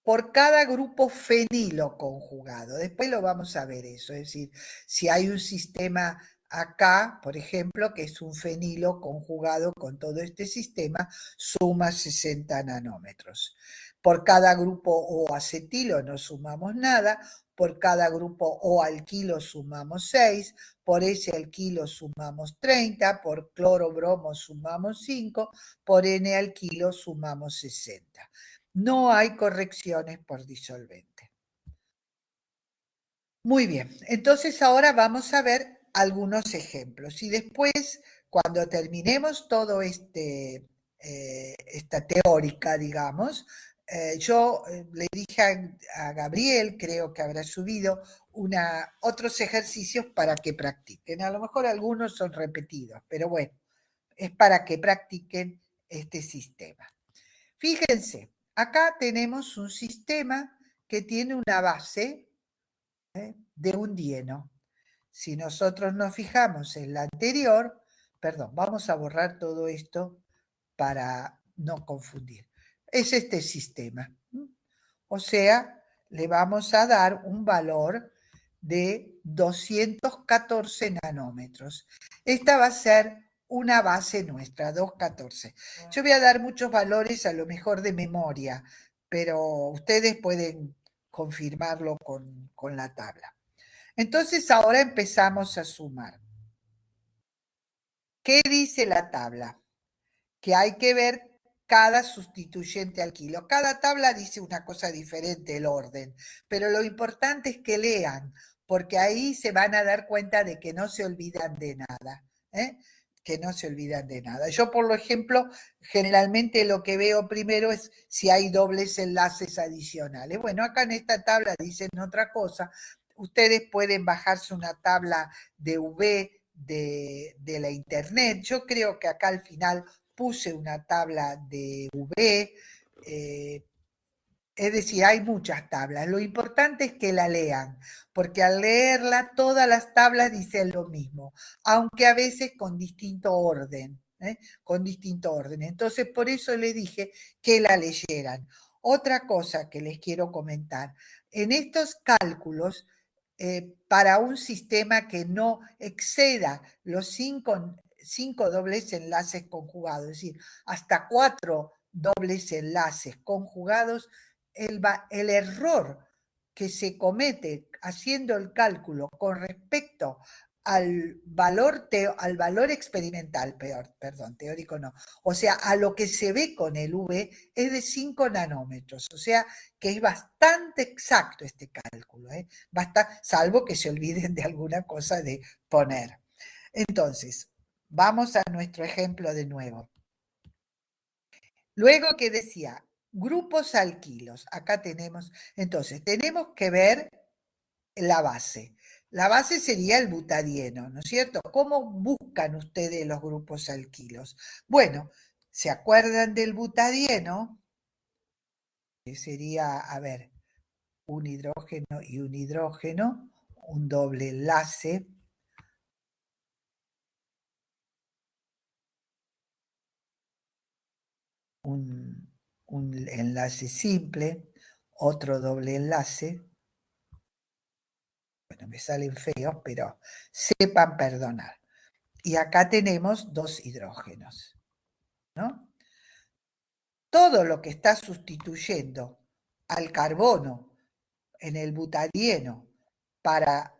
por cada grupo fenilo conjugado. Después lo vamos a ver eso, es decir, si hay un sistema acá, por ejemplo, que es un fenilo conjugado con todo este sistema, suma 60 nanómetros. Por cada grupo O acetilo no sumamos nada, por cada grupo O alquilo sumamos 6, por ese alquilo sumamos 30, por cloro bromo sumamos 5, por N alquilo sumamos 60. No hay correcciones por disolvente. Muy bien, entonces ahora vamos a ver algunos ejemplos y después, cuando terminemos todo esta teórica, digamos, yo le dije a Gabriel, creo que habrá subido otros ejercicios para que practiquen. A lo mejor algunos son repetidos, pero bueno, es para que practiquen este sistema. Fíjense, acá tenemos un sistema que tiene una base de un dieno. Si nosotros nos fijamos en la anterior, perdón, vamos a borrar todo esto para no confundir. Es este sistema. O sea, le vamos a dar un valor de 214 nanómetros. Esta va a ser una base nuestra, 214. Yo voy a dar muchos valores a lo mejor de memoria, pero ustedes pueden confirmarlo con la tabla. Entonces ahora empezamos a sumar. ¿Qué dice la tabla? Que hay que ver cada sustituyente al kilo. Cada tabla dice una cosa diferente, el orden, pero lo importante es que lean, porque ahí se van a dar cuenta de que no se olvidan de nada, que no se olvidan de nada. Yo, por ejemplo, generalmente lo que veo primero es si hay dobles enlaces adicionales. Bueno, acá en esta tabla dicen otra cosa. Ustedes pueden bajarse una tabla de V de la internet. Yo creo que acá al final puse una tabla de V, es decir, hay muchas tablas. Lo importante es que la lean, porque al leerla todas las tablas dicen lo mismo, aunque a veces con distinto orden. Con distinto orden. Entonces, por eso le dije que la leyeran. Otra cosa que les quiero comentar, en estos cálculos, para un sistema que no exceda los cinco dobles enlaces conjugados, es decir, hasta 4 dobles enlaces conjugados, el error que se comete haciendo el cálculo con respecto al valor experimental, perdón, teórico no, o sea, a lo que se ve con el V es de 5 nanómetros, o sea, que es bastante exacto este cálculo, salvo que se olviden de alguna cosa de poner. Entonces, vamos a nuestro ejemplo de nuevo. Luego que decía, grupos alquilos, acá tenemos, entonces, tenemos que ver la base. La base sería el butadieno, ¿no es cierto? ¿Cómo buscan ustedes los grupos alquilos? Bueno, ¿se acuerdan del butadieno? Que sería, a ver, un hidrógeno y un hidrógeno, un doble enlace. Un enlace simple, otro doble enlace. Bueno, me salen feos, pero sepan perdonar. Y acá tenemos dos hidrógenos, ¿no? Todo lo que está sustituyendo al carbono en el butadieno para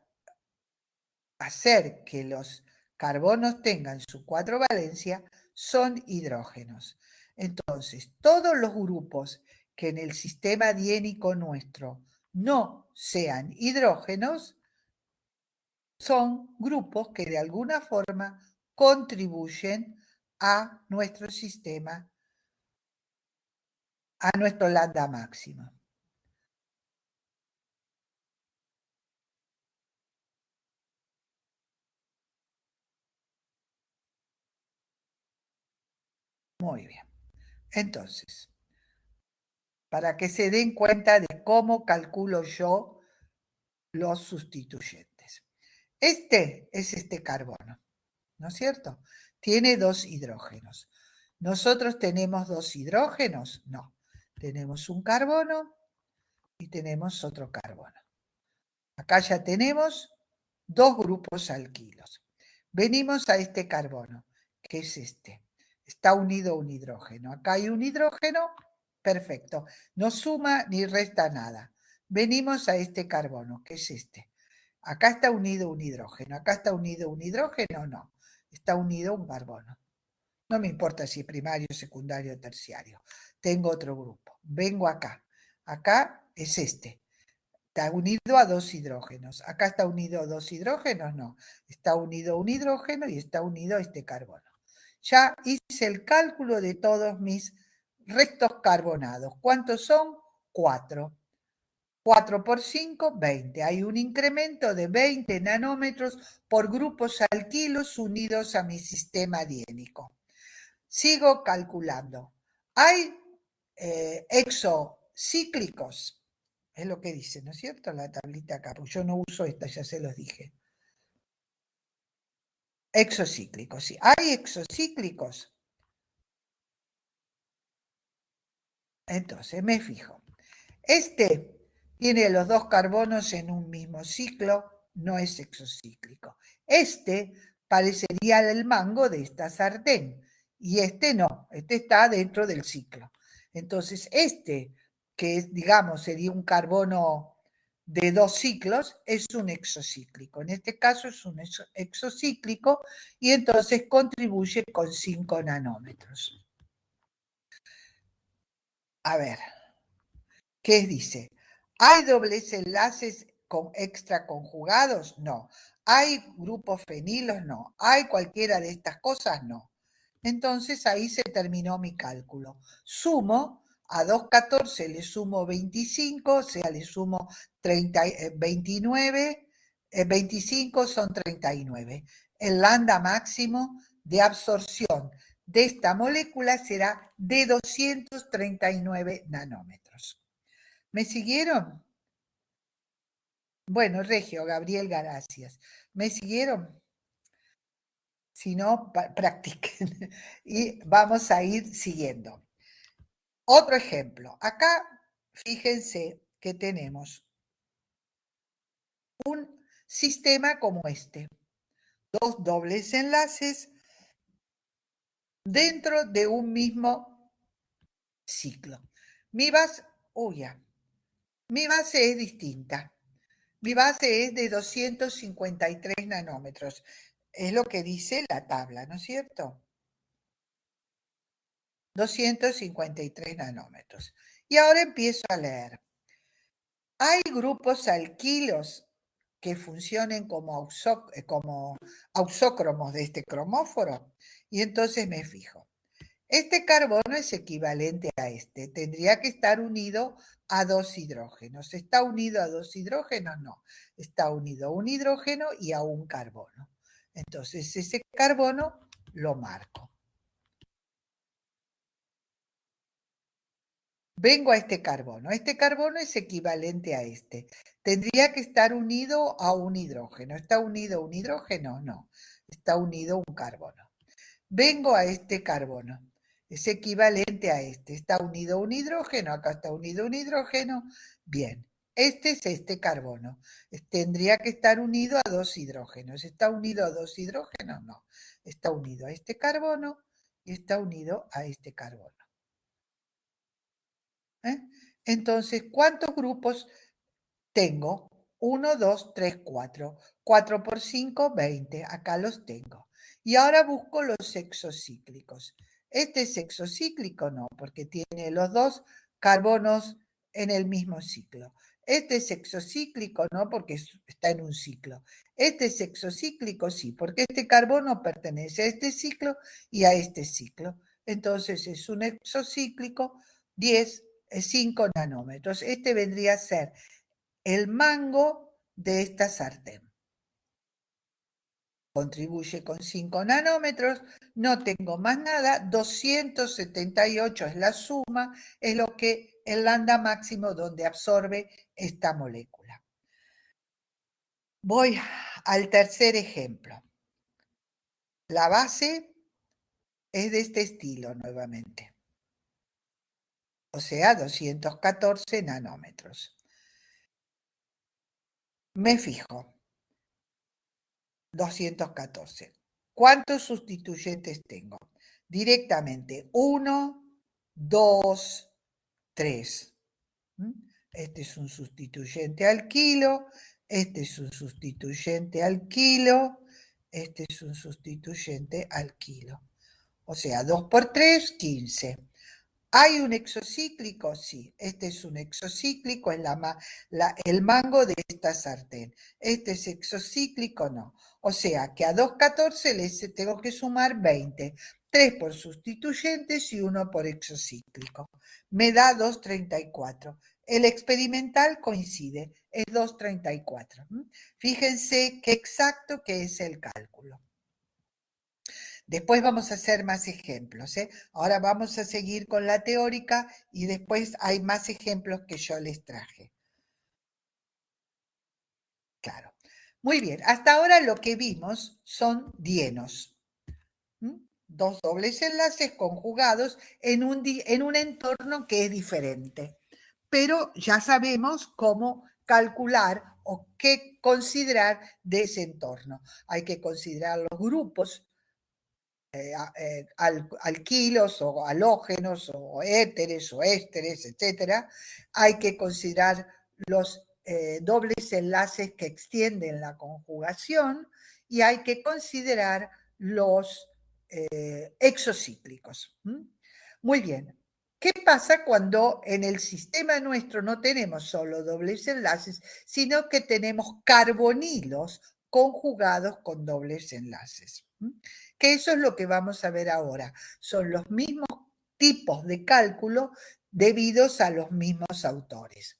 hacer que los carbonos tengan su 4 valencia son hidrógenos. Entonces, todos los grupos que en el sistema diénico nuestro no sean hidrógenos son grupos que de alguna forma contribuyen a nuestro sistema, a nuestro lambda máximo. Muy bien. Entonces, para que se den cuenta de cómo calculo yo los sustituyentes. Este es este carbono, ¿no es cierto? Tiene dos hidrógenos. ¿Nosotros tenemos dos hidrógenos? No. Tenemos un carbono y tenemos otro carbono. Acá ya tenemos dos grupos alquilos. Venimos a este carbono, que es este. Está unido a un hidrógeno. Acá hay un hidrógeno, perfecto. No suma ni resta nada. Venimos a este carbono, que es este. Acá está unido un hidrógeno. Acá está unido un hidrógeno, no. Está unido un carbono. No me importa si es primario, secundario o terciario. Tengo otro grupo. Vengo acá. Acá es este. Está unido a dos hidrógenos. Acá está unido a dos hidrógenos, no. Está unido a un hidrógeno y está unido a este carbono. Ya hice el cálculo de todos mis restos carbonados. ¿Cuántos son? 4. 4 por 5, 20. Hay un incremento de 20 nanómetros por grupos alquilos unidos a mi sistema diénico. Sigo calculando. Hay exocíclicos. Es lo que dice, ¿no es cierto? La tablita acá, porque yo no uso esta, ya se los dije. Exocíclicos, sí. ¿Hay exocíclicos? Entonces, me fijo. Este tiene los dos carbonos en un mismo ciclo, no es exocíclico. Este parecería el mango de esta sartén y este no, este está dentro del ciclo. Entonces, este, que es, digamos, sería un carbono de dos ciclos, es un exocíclico. En este caso es un exocíclico y entonces contribuye con 5 nanómetros. A ver, ¿qué dice? ¿Hay dobles enlaces con extraconjugados? No. ¿Hay grupos fenilos? No. ¿Hay cualquiera de estas cosas? No. Entonces ahí se terminó mi cálculo. Sumo, a 2,14 le sumo 25, o sea, le sumo 29, 25 son 39. El lambda máximo de absorción de esta molécula será de 239 nanómetros. ¿Me siguieron? Bueno, Regio, Gabriel, gracias. ¿Me siguieron? Si no, practiquen. Y vamos a ir siguiendo. Otro ejemplo. Acá, fíjense que tenemos un sistema como este. Dos dobles enlaces dentro de un mismo ciclo. Mi base, mi base es distinta. Mi base es de 253 nanómetros. Es lo que dice la tabla, ¿no es cierto? 253 nanómetros. Y ahora empiezo a leer. Hay grupos alquilos que funcionen como auxócromos de este cromóforo. Y entonces me fijo. Este carbono es equivalente a este. Tendría que estar unido a dos hidrógenos. ¿Está unido a dos hidrógenos? No. Está unido a un hidrógeno y a un carbono. Entonces ese carbono lo marco. Vengo a este carbono. Este carbono es equivalente a este. Tendría que estar unido a un hidrógeno. ¿Está unido a un hidrógeno? No. Está unido a un carbono. Vengo a este carbono. Es equivalente a este. Está unido a un hidrógeno. Acá está unido a un hidrógeno. Bien. Este es este carbono. Tendría que estar unido a dos hidrógenos. ¿Está unido a dos hidrógenos? No. Está unido a este carbono y está unido a este carbono. ¿Eh? Entonces, ¿cuántos grupos tengo? 1, 2, 3, 4. 4 por 5, 20. Acá los tengo. Y ahora busco los exocíclicos. Este es exocíclico, no, porque tiene los dos carbonos en el mismo ciclo. Este es exocíclico, no, porque está en un ciclo. Este es exocíclico, sí, porque este carbono pertenece a este ciclo y a este ciclo. Entonces es un exocíclico 5 nanómetros. Este vendría a ser el mango de esta sartén. Contribuye con 5 nanómetros, no tengo más nada, 278 es la suma, es lo que el lambda máximo donde absorbe esta molécula. Voy al tercer ejemplo. La base es de este estilo nuevamente, o sea, 214 nanómetros. Me fijo. 214. ¿Cuántos sustituyentes tengo? Directamente 1, 2, 3. Este es un sustituyente al kilo, este es un sustituyente al kilo, este es un sustituyente al kilo. O sea, 2 por 3, 15. ¿Hay un exocíclico? Sí, este es un exocíclico, es el mango de esta sartén. Este es exocíclico, no. O sea que a 2,14 les tengo que sumar 20. 3 por sustituyentes y 1 por exocíclico. Me da 2,34. El experimental coincide, es 2,34. Fíjense qué exacto que es el cálculo. Después vamos a hacer más ejemplos. Ahora vamos a seguir con la teórica y después hay más ejemplos que yo les traje. Claro. Muy bien, hasta ahora lo que vimos son dienos. Dos dobles enlaces conjugados en un entorno que es diferente. Pero ya sabemos cómo calcular o qué considerar de ese entorno. Hay que considerar los grupos alquilos o halógenos o éteres o ésteres, etc. Hay que considerar los dobles enlaces que extienden la conjugación y hay que considerar los exocíclicos. Muy bien. ¿Qué pasa cuando en el sistema nuestro no tenemos solo dobles enlaces, sino que tenemos carbonilos conjugados con dobles enlaces? Que eso es lo que vamos a ver ahora. Son los mismos tipos de cálculo debidos a los mismos autores.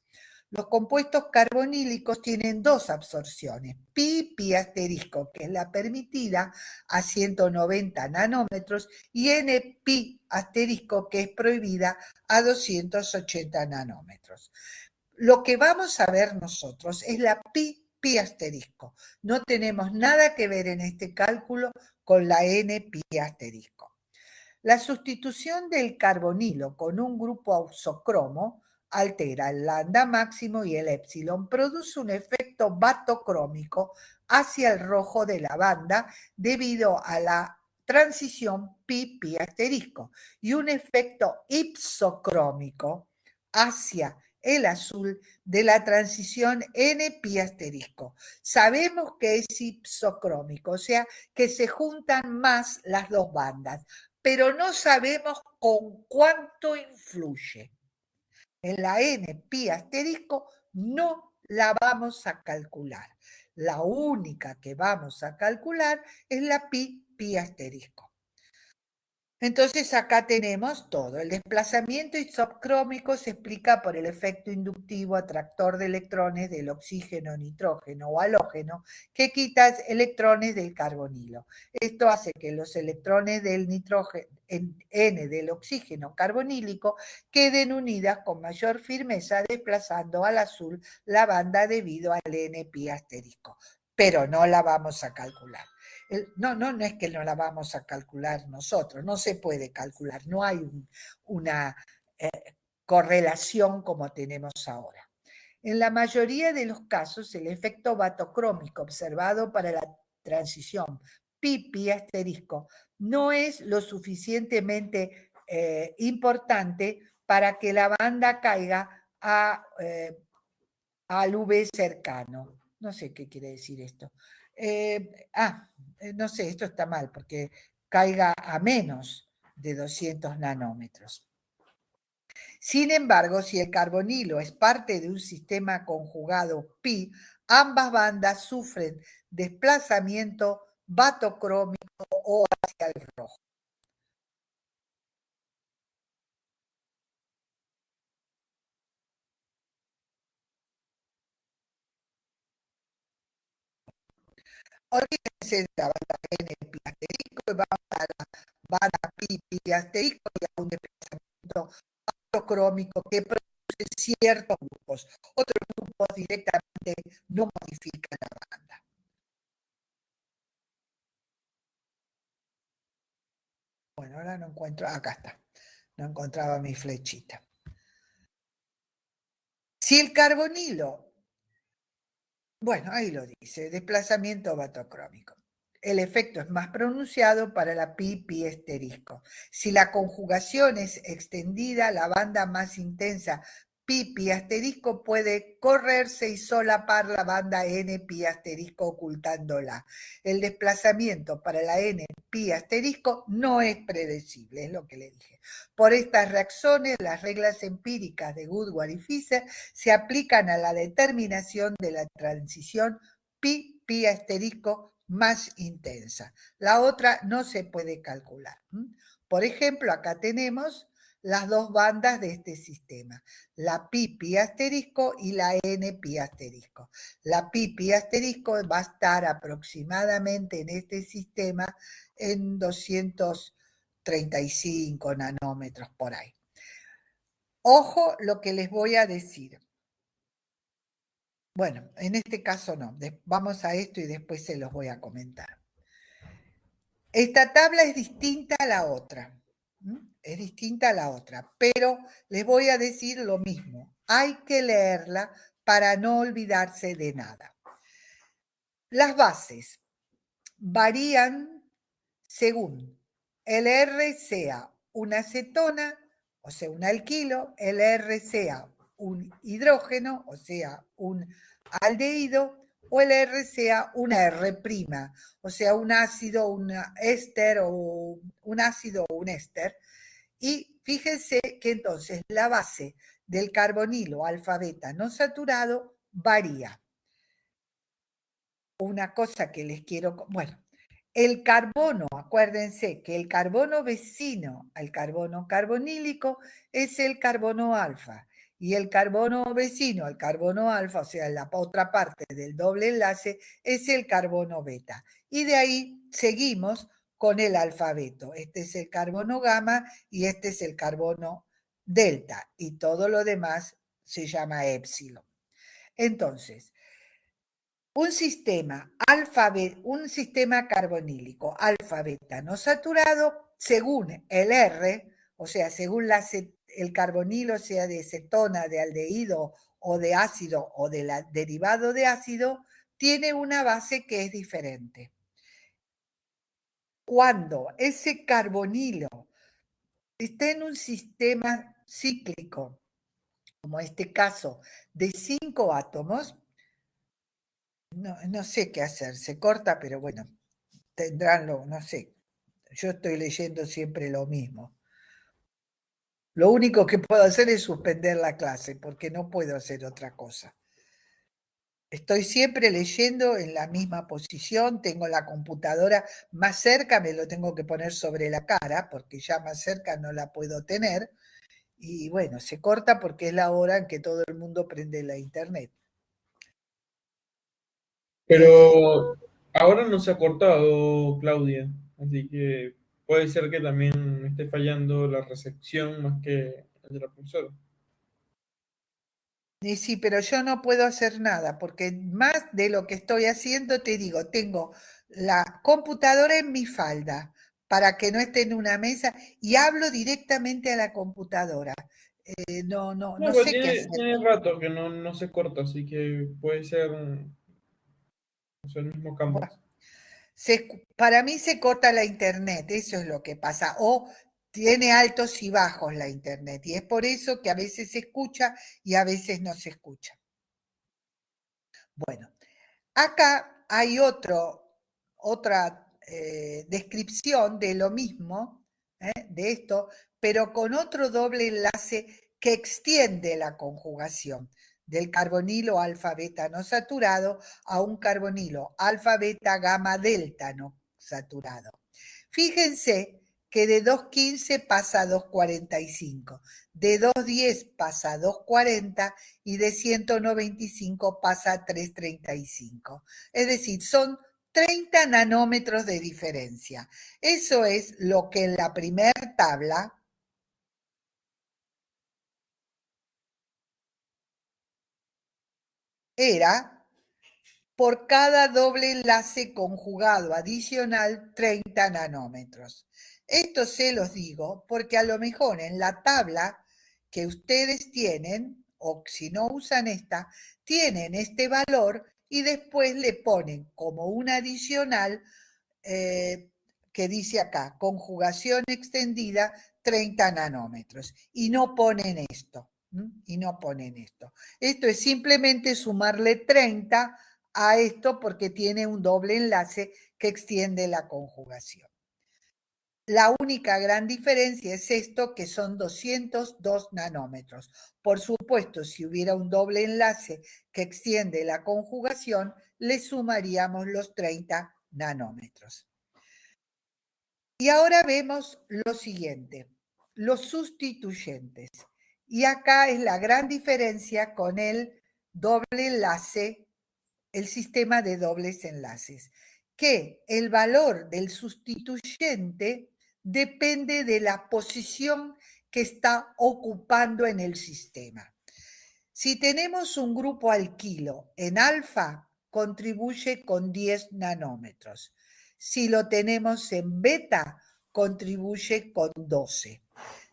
Los compuestos carbonílicos tienen dos absorciones, pi asterisco, que es la permitida, a 190 nanómetros, y n-pi asterisco, que es prohibida, a 280 nanómetros. Lo que vamos a ver nosotros es la pi asterisco. No tenemos nada que ver en este cálculo con la n-pi asterisco. La sustitución del carbonilo con un grupo auxocromo altera el lambda máximo y el épsilon, produce un efecto batocrómico hacia el rojo de la banda debido a la transición pi asterisco y un efecto ipsocrómico hacia el azul de la transición n-pi asterisco. Sabemos que es ipsocrómico, o sea que se juntan más las dos bandas, pero no sabemos con cuánto influye. En la n-pi asterisco no la vamos a calcular. La única que vamos a calcular es la pi asterisco. Entonces acá tenemos todo. El desplazamiento isocrómico se explica por el efecto inductivo atractor de electrones del oxígeno, nitrógeno o halógeno que quita electrones del carbonilo. Esto hace que los electrones del nitrógeno, N del oxígeno carbonílico, queden unidas con mayor firmeza, desplazando al azul la banda debido al N pi asterisco. Pero no la vamos a calcular. No es que no la vamos a calcular nosotros, no se puede calcular, no hay una correlación como tenemos ahora. En la mayoría de los casos, el efecto batocrómico observado para la transición pi asterisco no es lo suficientemente importante para que la banda caiga al V cercano. No sé qué quiere decir esto. No sé, esto está mal, porque caiga a menos de 200 nanómetros. Sin embargo, si el carbonilo es parte de un sistema conjugado pi, ambas bandas sufren desplazamiento batocrómico o hacia el rojo. Olvídense de la banda N pi asterisco y vamos a la banda pi asterisco y a un desplazamiento batocrómico que produce ciertos grupos. Otros grupos directamente no modifican la banda. Bueno, ahora no encuentro, acá está, no encontraba mi flechita. Si el carbonilo, bueno, ahí lo dice, desplazamiento batocrómico. El efecto es más pronunciado para la pi asterisco. Si la conjugación es extendida, la banda más intensa pi asterisco puede correrse y solapar la banda n pi asterisco ocultándola. El desplazamiento para la n pi asterisco no es predecible, es lo que le dije. Por estas reacciones, las reglas empíricas de Woodward y Fisher se aplican a la determinación de la transición pi asterisco más intensa. La otra no se puede calcular. Por ejemplo, acá tenemos las dos bandas de este sistema, la pi asterisco y la n pi asterisco. La pi asterisco va a estar aproximadamente en este sistema en 235 nanómetros por ahí. Ojo lo que les voy a decir. Bueno, en este caso no. Vamos a esto y después se los voy a comentar. Esta tabla es distinta a la otra. Es distinta a la otra, pero les voy a decir lo mismo. Hay que leerla para no olvidarse de nada. Las bases varían según el R sea una acetona, o sea, un alquilo, el R sea un hidrógeno, o sea, un aldehído, o el R sea una R', o sea, un ácido, un éster o un ácido o un éster. Y fíjense que entonces la base del carbonilo alfa beta no saturado varía. Una cosa que les quiero, bueno, el carbono, acuérdense que el carbono vecino al carbono carbonílico es el carbono alfa y el carbono vecino al carbono alfa, o sea, la otra parte del doble enlace, es el carbono beta. Y de ahí seguimos con el alfabeto. Este es el carbono gamma y este es el carbono delta y todo lo demás se llama épsilon. Entonces, un sistema carbonílico alfa beta no saturado, según el R, o sea, según el carbonilo sea de cetona, de aldehído o de ácido o derivado de ácido, tiene una base que es diferente. Cuando ese carbonilo está en un sistema cíclico, como este caso, de 5 átomos, no sé qué hacer, se corta, pero bueno, tendránlo, no sé. Yo estoy leyendo siempre lo mismo. Lo único que puedo hacer es suspender la clase, porque no puedo hacer otra cosa. Estoy siempre leyendo en la misma posición, tengo la computadora más cerca, me lo tengo que poner sobre la cara, porque ya más cerca no la puedo tener. Y bueno, se corta porque es la hora en que todo el mundo prende la internet. Eh, Pero ahora no se ha cortado, Claudia, así que puede ser que también esté fallando la recepción más que el de la profesora. y sí, pero yo no puedo hacer nada, porque más de lo que estoy haciendo, te digo, tengo la computadora en mi falda para que no esté en una mesa y hablo directamente a la computadora. No, no, No, no pero sé qué hacer. tiene rato que no se corta, así que puede ser o sea, el mismo Bueno, Canvas. para mí se corta la internet, eso es lo que pasa, o tiene altos y bajos la internet, y es por eso que a veces se escucha y a veces no se escucha. Bueno, acá hay otra descripción de lo mismo, de esto, pero con otro doble enlace que extiende la conjugación del carbonilo alfa-beta no saturado a un carbonilo alfa-beta gamma delta no saturado. Fíjense que de 2,15 pasa a 2,45, de 2,10 pasa a 2,40 y de 195 pasa a 3,35. Es decir, son 30 nanómetros de diferencia. Eso es lo que en la primera tabla era por cada doble enlace conjugado adicional 30 nanómetros. Esto se los digo porque a lo mejor en la tabla que ustedes tienen, o si no usan esta, tienen este valor y después le ponen como un adicional que dice acá, conjugación extendida 30 nanómetros. Y no ponen esto. Y no ponen esto. Esto es simplemente sumarle 30 a esto porque tiene un doble enlace que extiende la conjugación. La única gran diferencia es esto, que son 202 nanómetros. Por supuesto, si hubiera un doble enlace que extiende la conjugación, le sumaríamos los 30 nanómetros. Y ahora vemos lo siguiente, los sustituyentes. Y acá es la gran diferencia con el doble enlace, el sistema de dobles enlaces, que el valor del sustituyente depende de la posición que está ocupando en el sistema. Si tenemos un grupo alquilo en alfa, contribuye con 10 nanómetros. Si lo tenemos en beta, contribuye con 12.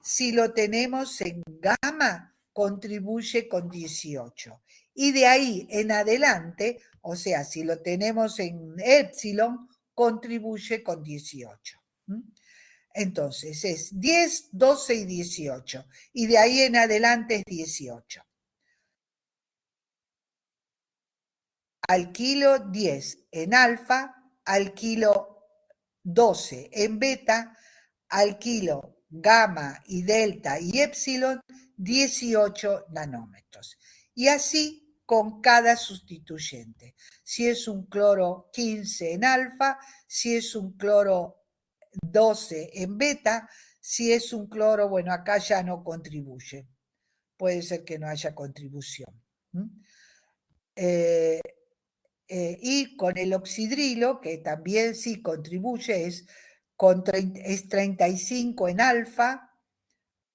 Si lo tenemos en gamma, contribuye con 18. Y de ahí en adelante, o sea, si lo tenemos en epsilon, contribuye con 18. Entonces es 10, 12 y 18. Y de ahí en adelante es 18. Al kilo 10 en alfa, al kilo 12 en beta, al kilo gamma y delta y epsilon 18 nanómetros. Y así con cada sustituyente. Si es un cloro 15 en alfa, si es un cloro 12 en beta, si es un cloro, bueno, acá ya no contribuye. Puede ser que no haya contribución. Eh, y con el oxidrilo, que también sí contribuye, es 35 en alfa,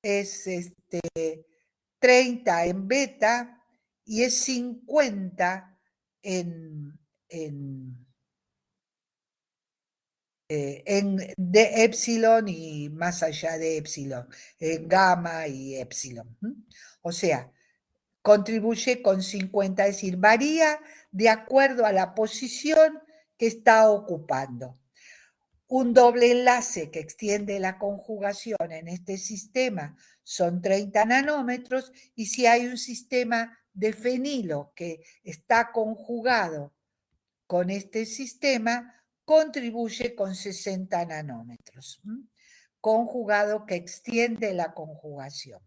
es 30 en beta y es 50 en, en de epsilon y más allá de epsilon, en gamma y epsilon. O sea, contribuye con 50, es decir, varía de acuerdo a la posición que está ocupando. Un doble enlace que extiende la conjugación en este sistema son 30 nanómetros y si hay un sistema de fenilo que está conjugado con este sistema, contribuye con 60 nanómetros, conjugado que extiende la conjugación.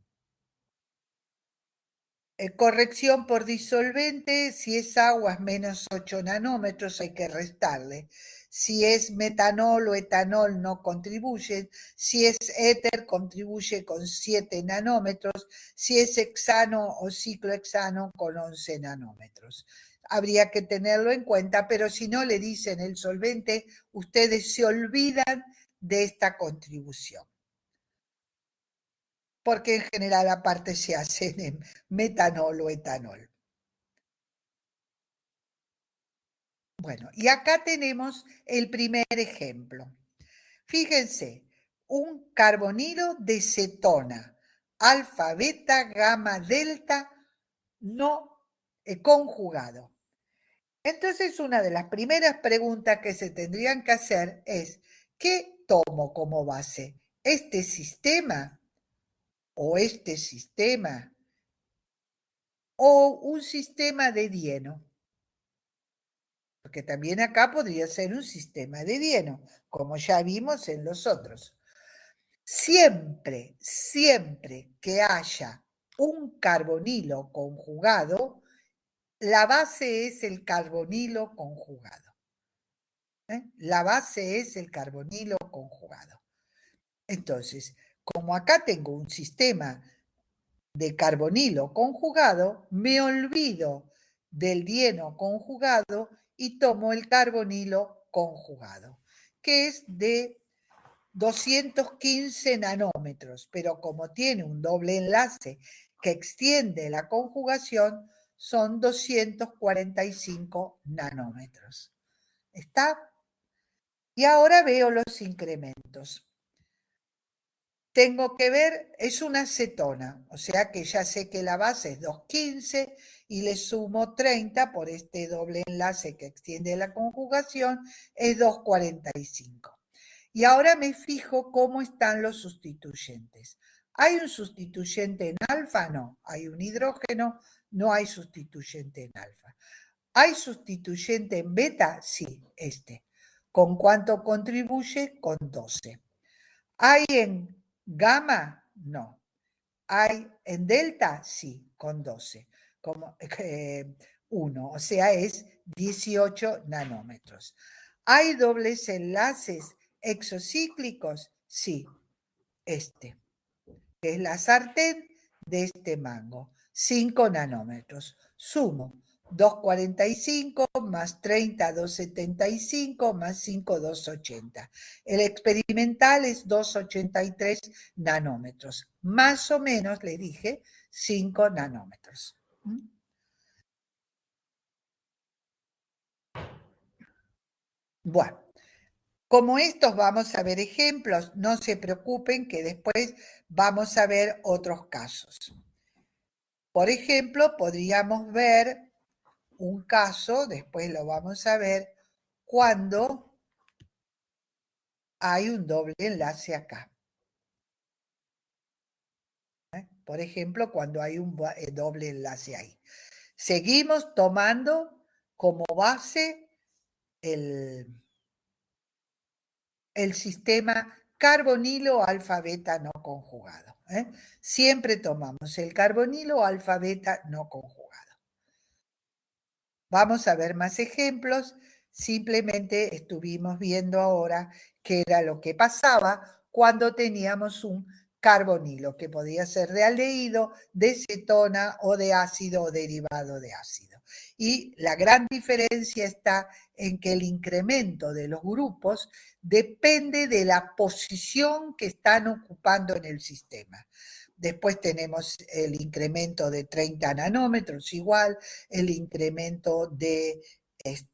Corrección por disolvente, si es agua es menos 8 nanómetros, hay que restarle. Si es metanol o etanol no contribuye. Si es éter contribuye con 7 nanómetros. Si es hexano o ciclohexano con 11 nanómetros. Habría que tenerlo en cuenta, pero si no le dicen el solvente, ustedes se olvidan de esta contribución. Porque en general aparte se hacen en metanol o etanol. Bueno, y acá tenemos el primer ejemplo. Fíjense, un carbonilo de cetona, alfa, beta, gamma, delta, no conjugado. Entonces, una de las primeras preguntas que se tendrían que hacer es, ¿qué tomo como base? ¿Este sistema o este sistema o un sistema de dieno? Porque también acá podría ser un sistema de dieno, como ya vimos en los otros. Siempre, siempre que haya un carbonilo conjugado, la base es el carbonilo conjugado. La base es el carbonilo conjugado. Entonces, como acá tengo un sistema de carbonilo conjugado, me olvido del dieno conjugado y tomo el carbonilo conjugado, que es de 215 nanómetros, pero como tiene un doble enlace que extiende la conjugación, son 245 nanómetros. ¿Está? Y ahora veo los incrementos. Tengo que ver, es una cetona, o sea que ya sé que la base es 215 y le sumo 30 por este doble enlace que extiende la conjugación, es 245. Y ahora me fijo cómo están los sustituyentes. ¿Hay un sustituyente en alfa? No. ¿Hay un hidrógeno? No hay sustituyente en alfa. ¿Hay sustituyente en beta? Sí, este. ¿Con cuánto contribuye? Con 12. ¿Hay en gamma? No. ¿Hay en delta? Sí, con 12. Como 1, o sea, es 18 nanómetros. ¿Hay dobles enlaces exocíclicos? Sí, este, que es la sartén de este mango, 5 nanómetros. Sumo 245 más 30, 275 más 5, 280. El experimental es 283 nanómetros. Más o menos, le dije, 5 nanómetros. Bueno, como estos vamos a ver ejemplos, no se preocupen que después vamos a ver otros casos. Por ejemplo, podríamos ver un caso, después lo vamos a ver, cuando hay un doble enlace acá. Por ejemplo, cuando hay un doble enlace ahí. Seguimos tomando como base el sistema carbonilo alfa beta no conjugado. Siempre tomamos el carbonilo alfa beta no conjugado. Vamos a ver más ejemplos. Simplemente estuvimos viendo ahora qué era lo que pasaba cuando teníamos un carbonilo, que podía ser de aldehído, de cetona o de ácido o derivado de ácido. Y la gran diferencia está en que el incremento de los grupos depende de la posición que están ocupando en el sistema. Después tenemos el incremento de 30 nanómetros igual, el incremento de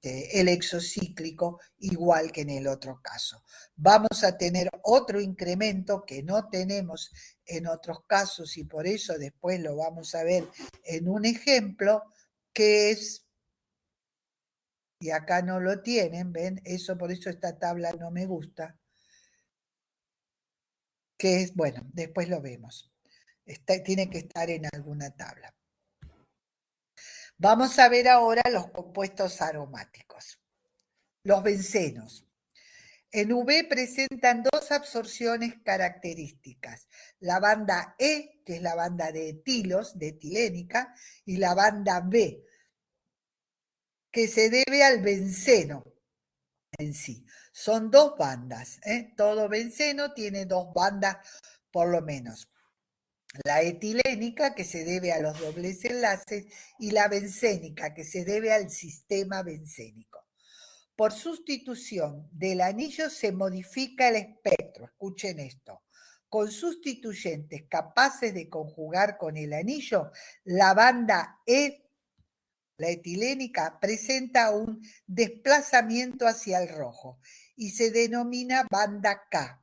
el exocíclico igual que en el otro caso. Vamos a tener otro incremento que no tenemos en otros casos y por eso después lo vamos a ver en un ejemplo que es, y acá no lo tienen, ¿ven? Eso por eso esta tabla no me gusta, que es, bueno, después lo vemos. Tiene que estar en alguna tabla. Vamos a ver ahora los compuestos aromáticos, los bencenos. En V presentan dos absorciones características, la banda E, que es la banda de etilos, de etilénica, y la banda B, que se debe al benceno en sí. Son dos bandas, todo benceno tiene dos bandas por lo menos. La etilénica, que se debe a los dobles enlaces, y la bencénica, que se debe al sistema bencénico. Por sustitución del anillo se modifica el espectro, escuchen esto. Con sustituyentes capaces de conjugar con el anillo, la banda E, la etilénica, presenta un desplazamiento hacia el rojo y se denomina banda K.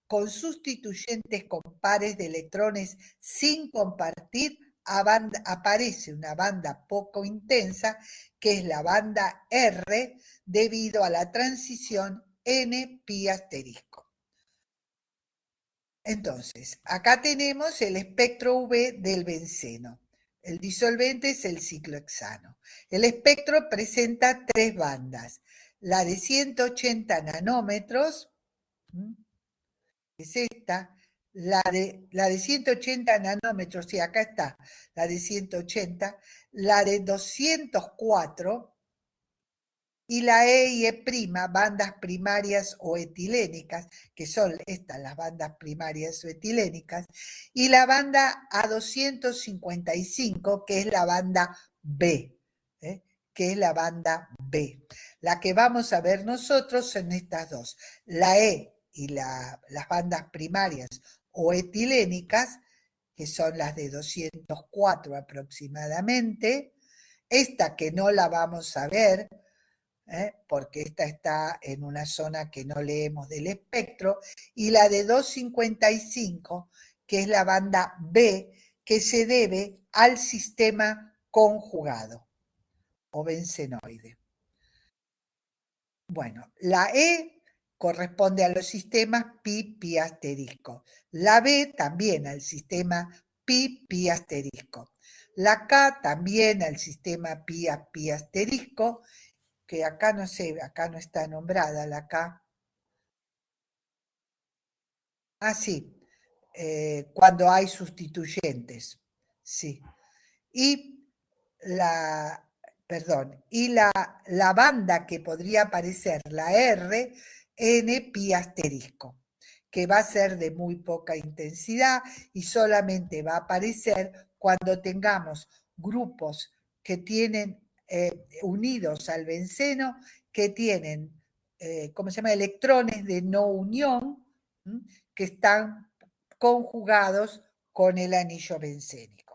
Con sustituyentes con pares de electrones sin compartir, aparece una banda poco intensa, que es la banda R, debido a la transición N-pi asterisco. Entonces, acá tenemos el espectro V del benceno. El disolvente es el ciclohexano. El espectro presenta tres bandas. La de 180 nanómetros, es esta, la de 180 nanómetros, sí, acá está, la de 180, la de 204, y la E y E', bandas primarias o etilénicas, que son estas las bandas primarias o etilénicas, y la banda A255, que es la banda B, que es la banda B. La que vamos a ver nosotros son estas dos, la E y las bandas primarias o etilénicas, que son las de 204 aproximadamente, esta que no la vamos a ver, porque esta está en una zona que no leemos del espectro, y la de 255, que es la banda B, que se debe al sistema conjugado o bencenoide. Bueno, la E corresponde a los sistemas pi asterisco. La B también al sistema pi asterisco. La K también al sistema pi asterisco, que acá no sé, acá no está nombrada la K. Ah, sí, cuando hay sustituyentes, sí. Y la banda que podría aparecer, la R, N pi asterisco, que va a ser de muy poca intensidad y solamente va a aparecer cuando tengamos grupos que tienen unidos al benceno, que tienen, ¿cómo se llama?, electrones de no unión, que están conjugados con el anillo bencénico.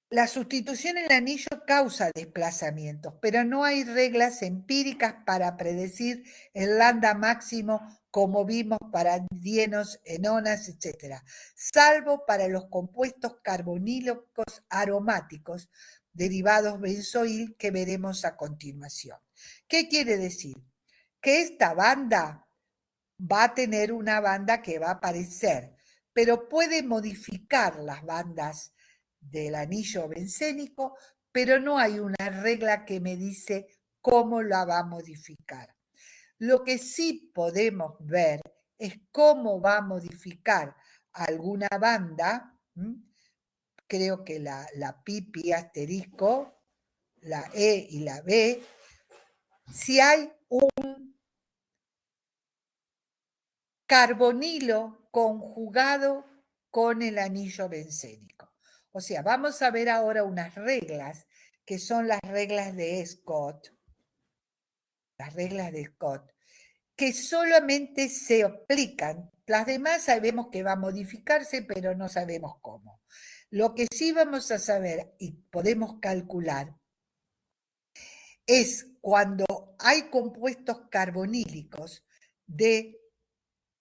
La sustitución en el anillo causa desplazamientos, pero no hay reglas empíricas para predecir el lambda máximo como vimos para dienos, enonas, etc., salvo para los compuestos carbonílicos aromáticos derivados benzoil que veremos a continuación. ¿Qué quiere decir? Que esta banda va a tener una banda que va a aparecer, pero puede modificar las bandas del anillo bencénico, pero no hay una regla que me dice cómo la va a modificar. Lo que sí podemos ver es cómo va a modificar alguna banda, creo que la pi asterisco, la E y la B, si hay un carbonilo conjugado con el anillo bencénico. O sea, vamos a ver ahora unas reglas que son las reglas de Scott, que solamente se aplican. Las demás sabemos que va a modificarse, pero no sabemos cómo. Lo que sí vamos a saber y podemos calcular es cuando hay compuestos carbonílicos de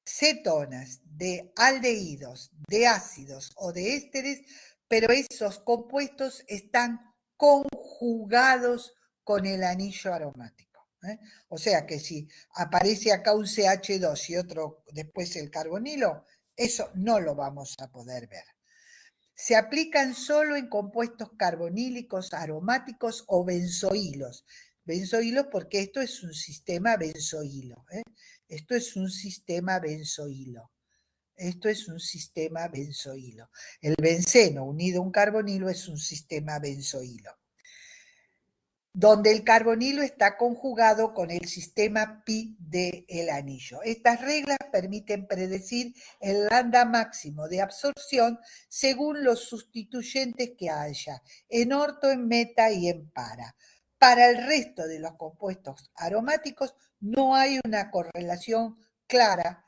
cetonas, de aldehídos, de ácidos o de ésteres, pero esos compuestos están conjugados con el anillo aromático. O sea que si aparece acá un CH2 y otro después el carbonilo, eso no lo vamos a poder ver. Se aplican solo en compuestos carbonílicos aromáticos o benzoilos. benzoilo porque esto es un sistema benzoilo. Esto es un sistema benzoilo. Esto es un sistema benzoilo. El benceno unido a un carbonilo es un sistema benzoilo, donde el carbonilo está conjugado con el sistema pi del anillo. Estas reglas permiten predecir el lambda máximo de absorción según los sustituyentes que haya en orto, en meta y en para. Para el resto de los compuestos aromáticos no hay una correlación clara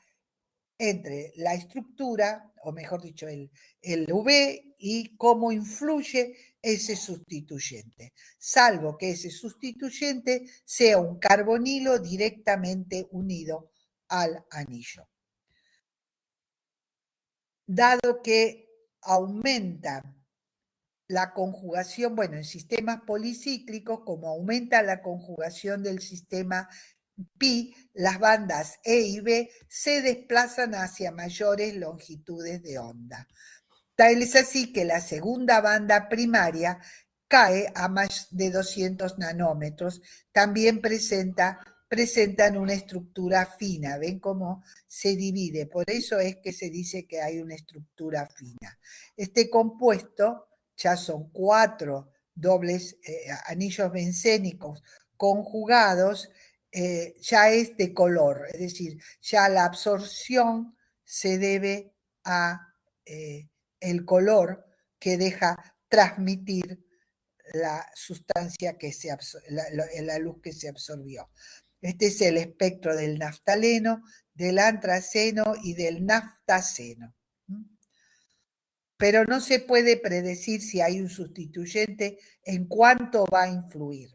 entre la estructura, o mejor dicho, el V y cómo influye ese sustituyente, salvo que ese sustituyente sea un carbonilo directamente unido al anillo. Dado que aumenta la conjugación, bueno, en sistemas policíclicos, como aumenta la conjugación del sistema pi, las bandas E y B se desplazan hacia mayores longitudes de onda. Tal es así que la segunda banda primaria cae a más de 200 nanómetros. También presentan una estructura fina. ¿Ven cómo se divide? Por eso es que se dice que hay una estructura fina. Este compuesto ya son 4 dobles anillos bencénicos conjugados, ya es de color, es decir, ya la absorción se debe a el color que deja transmitir la sustancia que la luz que se absorbió. Este es el espectro del naftaleno, del antraceno y del naftaceno. Pero no se puede predecir si hay un sustituyente en cuánto va a influir.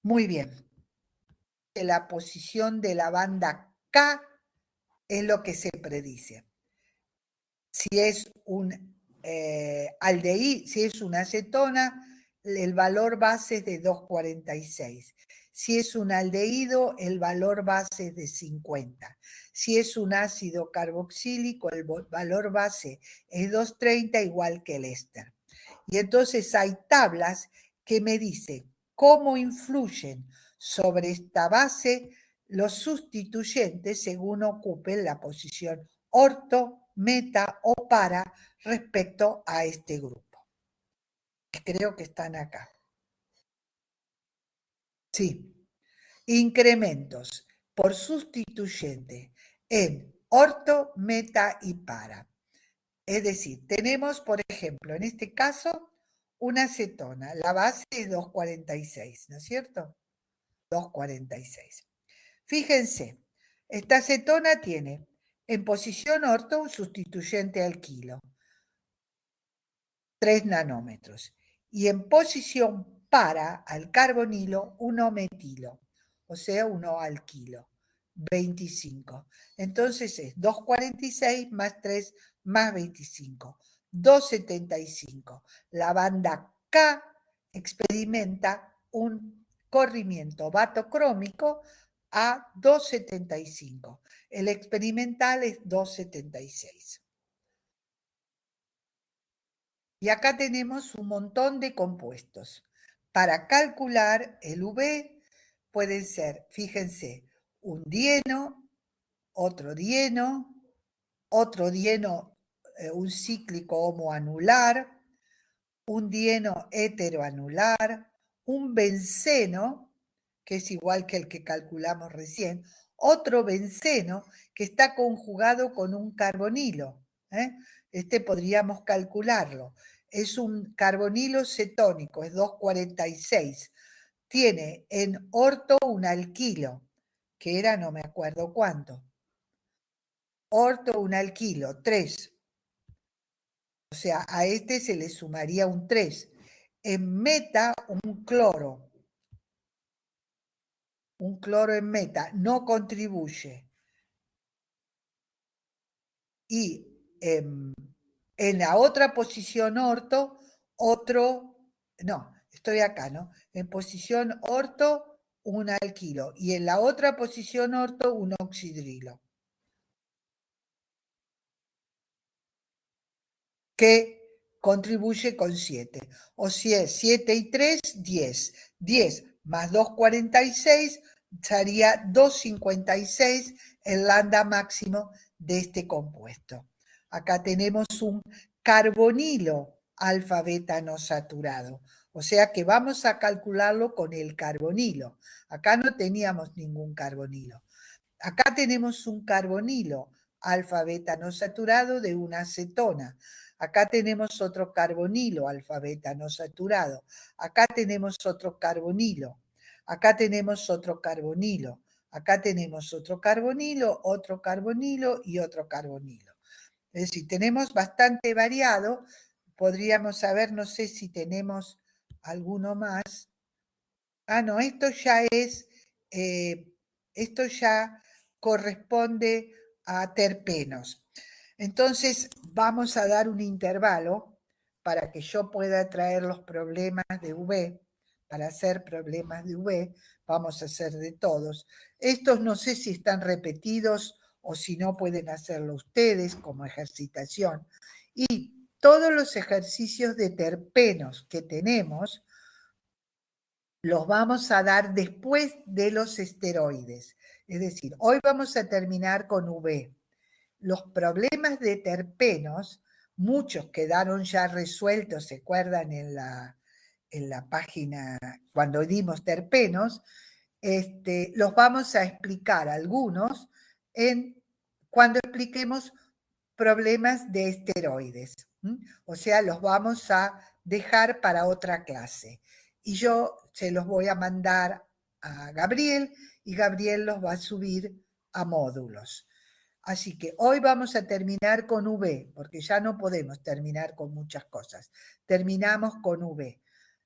Muy bien. La posición de la banda K es lo que se predice. Si es un aldehído, si es una acetona, el valor base es de 2,46. Si es un aldehído, el valor base es de 50. Si es un ácido carboxílico, el valor base es 2,30, igual que el éster. Y entonces hay tablas que me dicen cómo influyen sobre esta base los sustituyentes según ocupen la posición orto, meta o para respecto a este grupo. Creo que están acá. Sí. Incrementos por sustituyente en orto, meta y para. Es decir, tenemos, por ejemplo, en este caso, una acetona. La base es 2,46, ¿no es cierto? 2,46. Fíjense, esta acetona tiene en posición orto un sustituyente alquilo, 3 nanómetros. Y en posición para al carbonilo, 1 metilo, o sea, 1 alquilo, 25. Entonces es 2,46 más 3 más 25, 2,75. La banda K experimenta un corrimiento batocrómico a 2,75. El experimental es 2,76. Y acá tenemos un montón de compuestos. Para calcular el V pueden ser, fíjense, un dieno, otro dieno, un cíclico homoanular, un dieno heteroanular, un benceno, que es igual que el que calculamos recién, otro benceno que está conjugado con un carbonilo. Este podríamos calcularlo. Es un carbonilo cetónico, es 2,46. Tiene en orto un alquilo, que era no me acuerdo cuánto. Orto un alquilo, 3. O sea, a este se le sumaría un 3. En meta, un cloro. Un cloro en meta no contribuye. Y en la otra posición orto, estoy acá, ¿no? En posición orto, un alquilo. Y en la otra posición orto, un oxidrilo. Que contribuye con 7. O si es 7 y 3, 10. 10 más 2,46 sería 2,56 el lambda máximo de este compuesto. Acá tenemos un carbonilo alfa beta no saturado. O sea que vamos a calcularlo con el carbonilo. Acá no teníamos ningún carbonilo. Acá tenemos un carbonilo alfa beta no saturado de una acetona. Acá tenemos otro carbonilo alfa beta no saturado. Acá tenemos otro carbonilo. Acá tenemos otro carbonilo. Acá tenemos otro carbonilo y otro carbonilo. Es decir, tenemos bastante variado. Podríamos saber, no sé si tenemos alguno más. Ah, no, esto ya corresponde a terpenos. Entonces, vamos a dar un intervalo para que yo pueda traer los problemas de V. Para hacer problemas de V, vamos a hacer de todos. Estos no sé si están repetidos o si no pueden hacerlo ustedes como ejercitación. Y todos los ejercicios de terpenos que tenemos los vamos a dar después de los esteroides. Es decir, hoy vamos a terminar con V. Los problemas de terpenos, muchos quedaron ya resueltos, ¿se acuerdan en la página cuando dimos terpenos? Los vamos a explicar algunos cuando expliquemos problemas de esteroides. O sea, los vamos a dejar para otra clase. Y yo se los voy a mandar a Gabriel y Gabriel los va a subir a módulos. Así que hoy vamos a terminar con V, porque ya no podemos terminar con muchas cosas. Terminamos con V.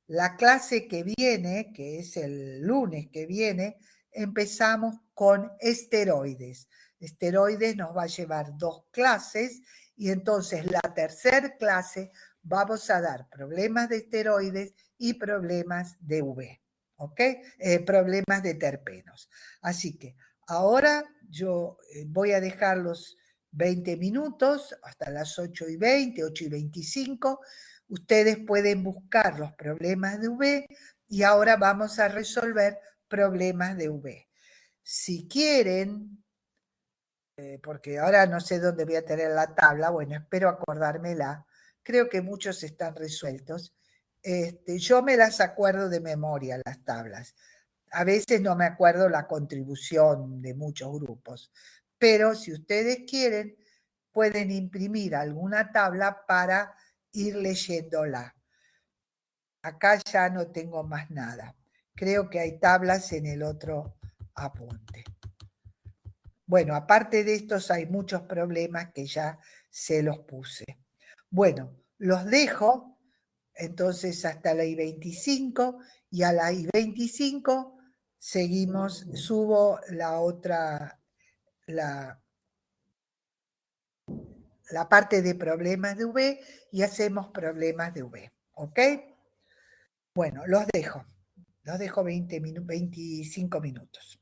La clase que viene, que es el lunes que viene, empezamos con esteroides. Esteroides nos va a llevar 2 clases y entonces la tercera clase vamos a dar problemas de esteroides y problemas de V, ¿ok? Problemas de terpenos. Así que ahora yo voy a dejar los 20 minutos hasta las 8:20, 8:25. Ustedes pueden buscar los problemas de V y ahora vamos a resolver problemas de V. Si quieren, porque ahora no sé dónde voy a tener la tabla, bueno, espero acordármela. Creo que muchos están resueltos. Yo me las acuerdo de memoria, las tablas. A veces no me acuerdo la contribución de muchos grupos, pero si ustedes quieren, pueden imprimir alguna tabla para ir leyéndola. Acá ya no tengo más nada. Creo que hay tablas en el otro apunte. Bueno, aparte de estos hay muchos problemas que ya se los puse. Bueno, los dejo entonces hasta la I-25 y a la I-25 seguimos, subo la parte de problemas de V y hacemos problemas de V, ¿ok? Bueno, los dejo 25 minutos.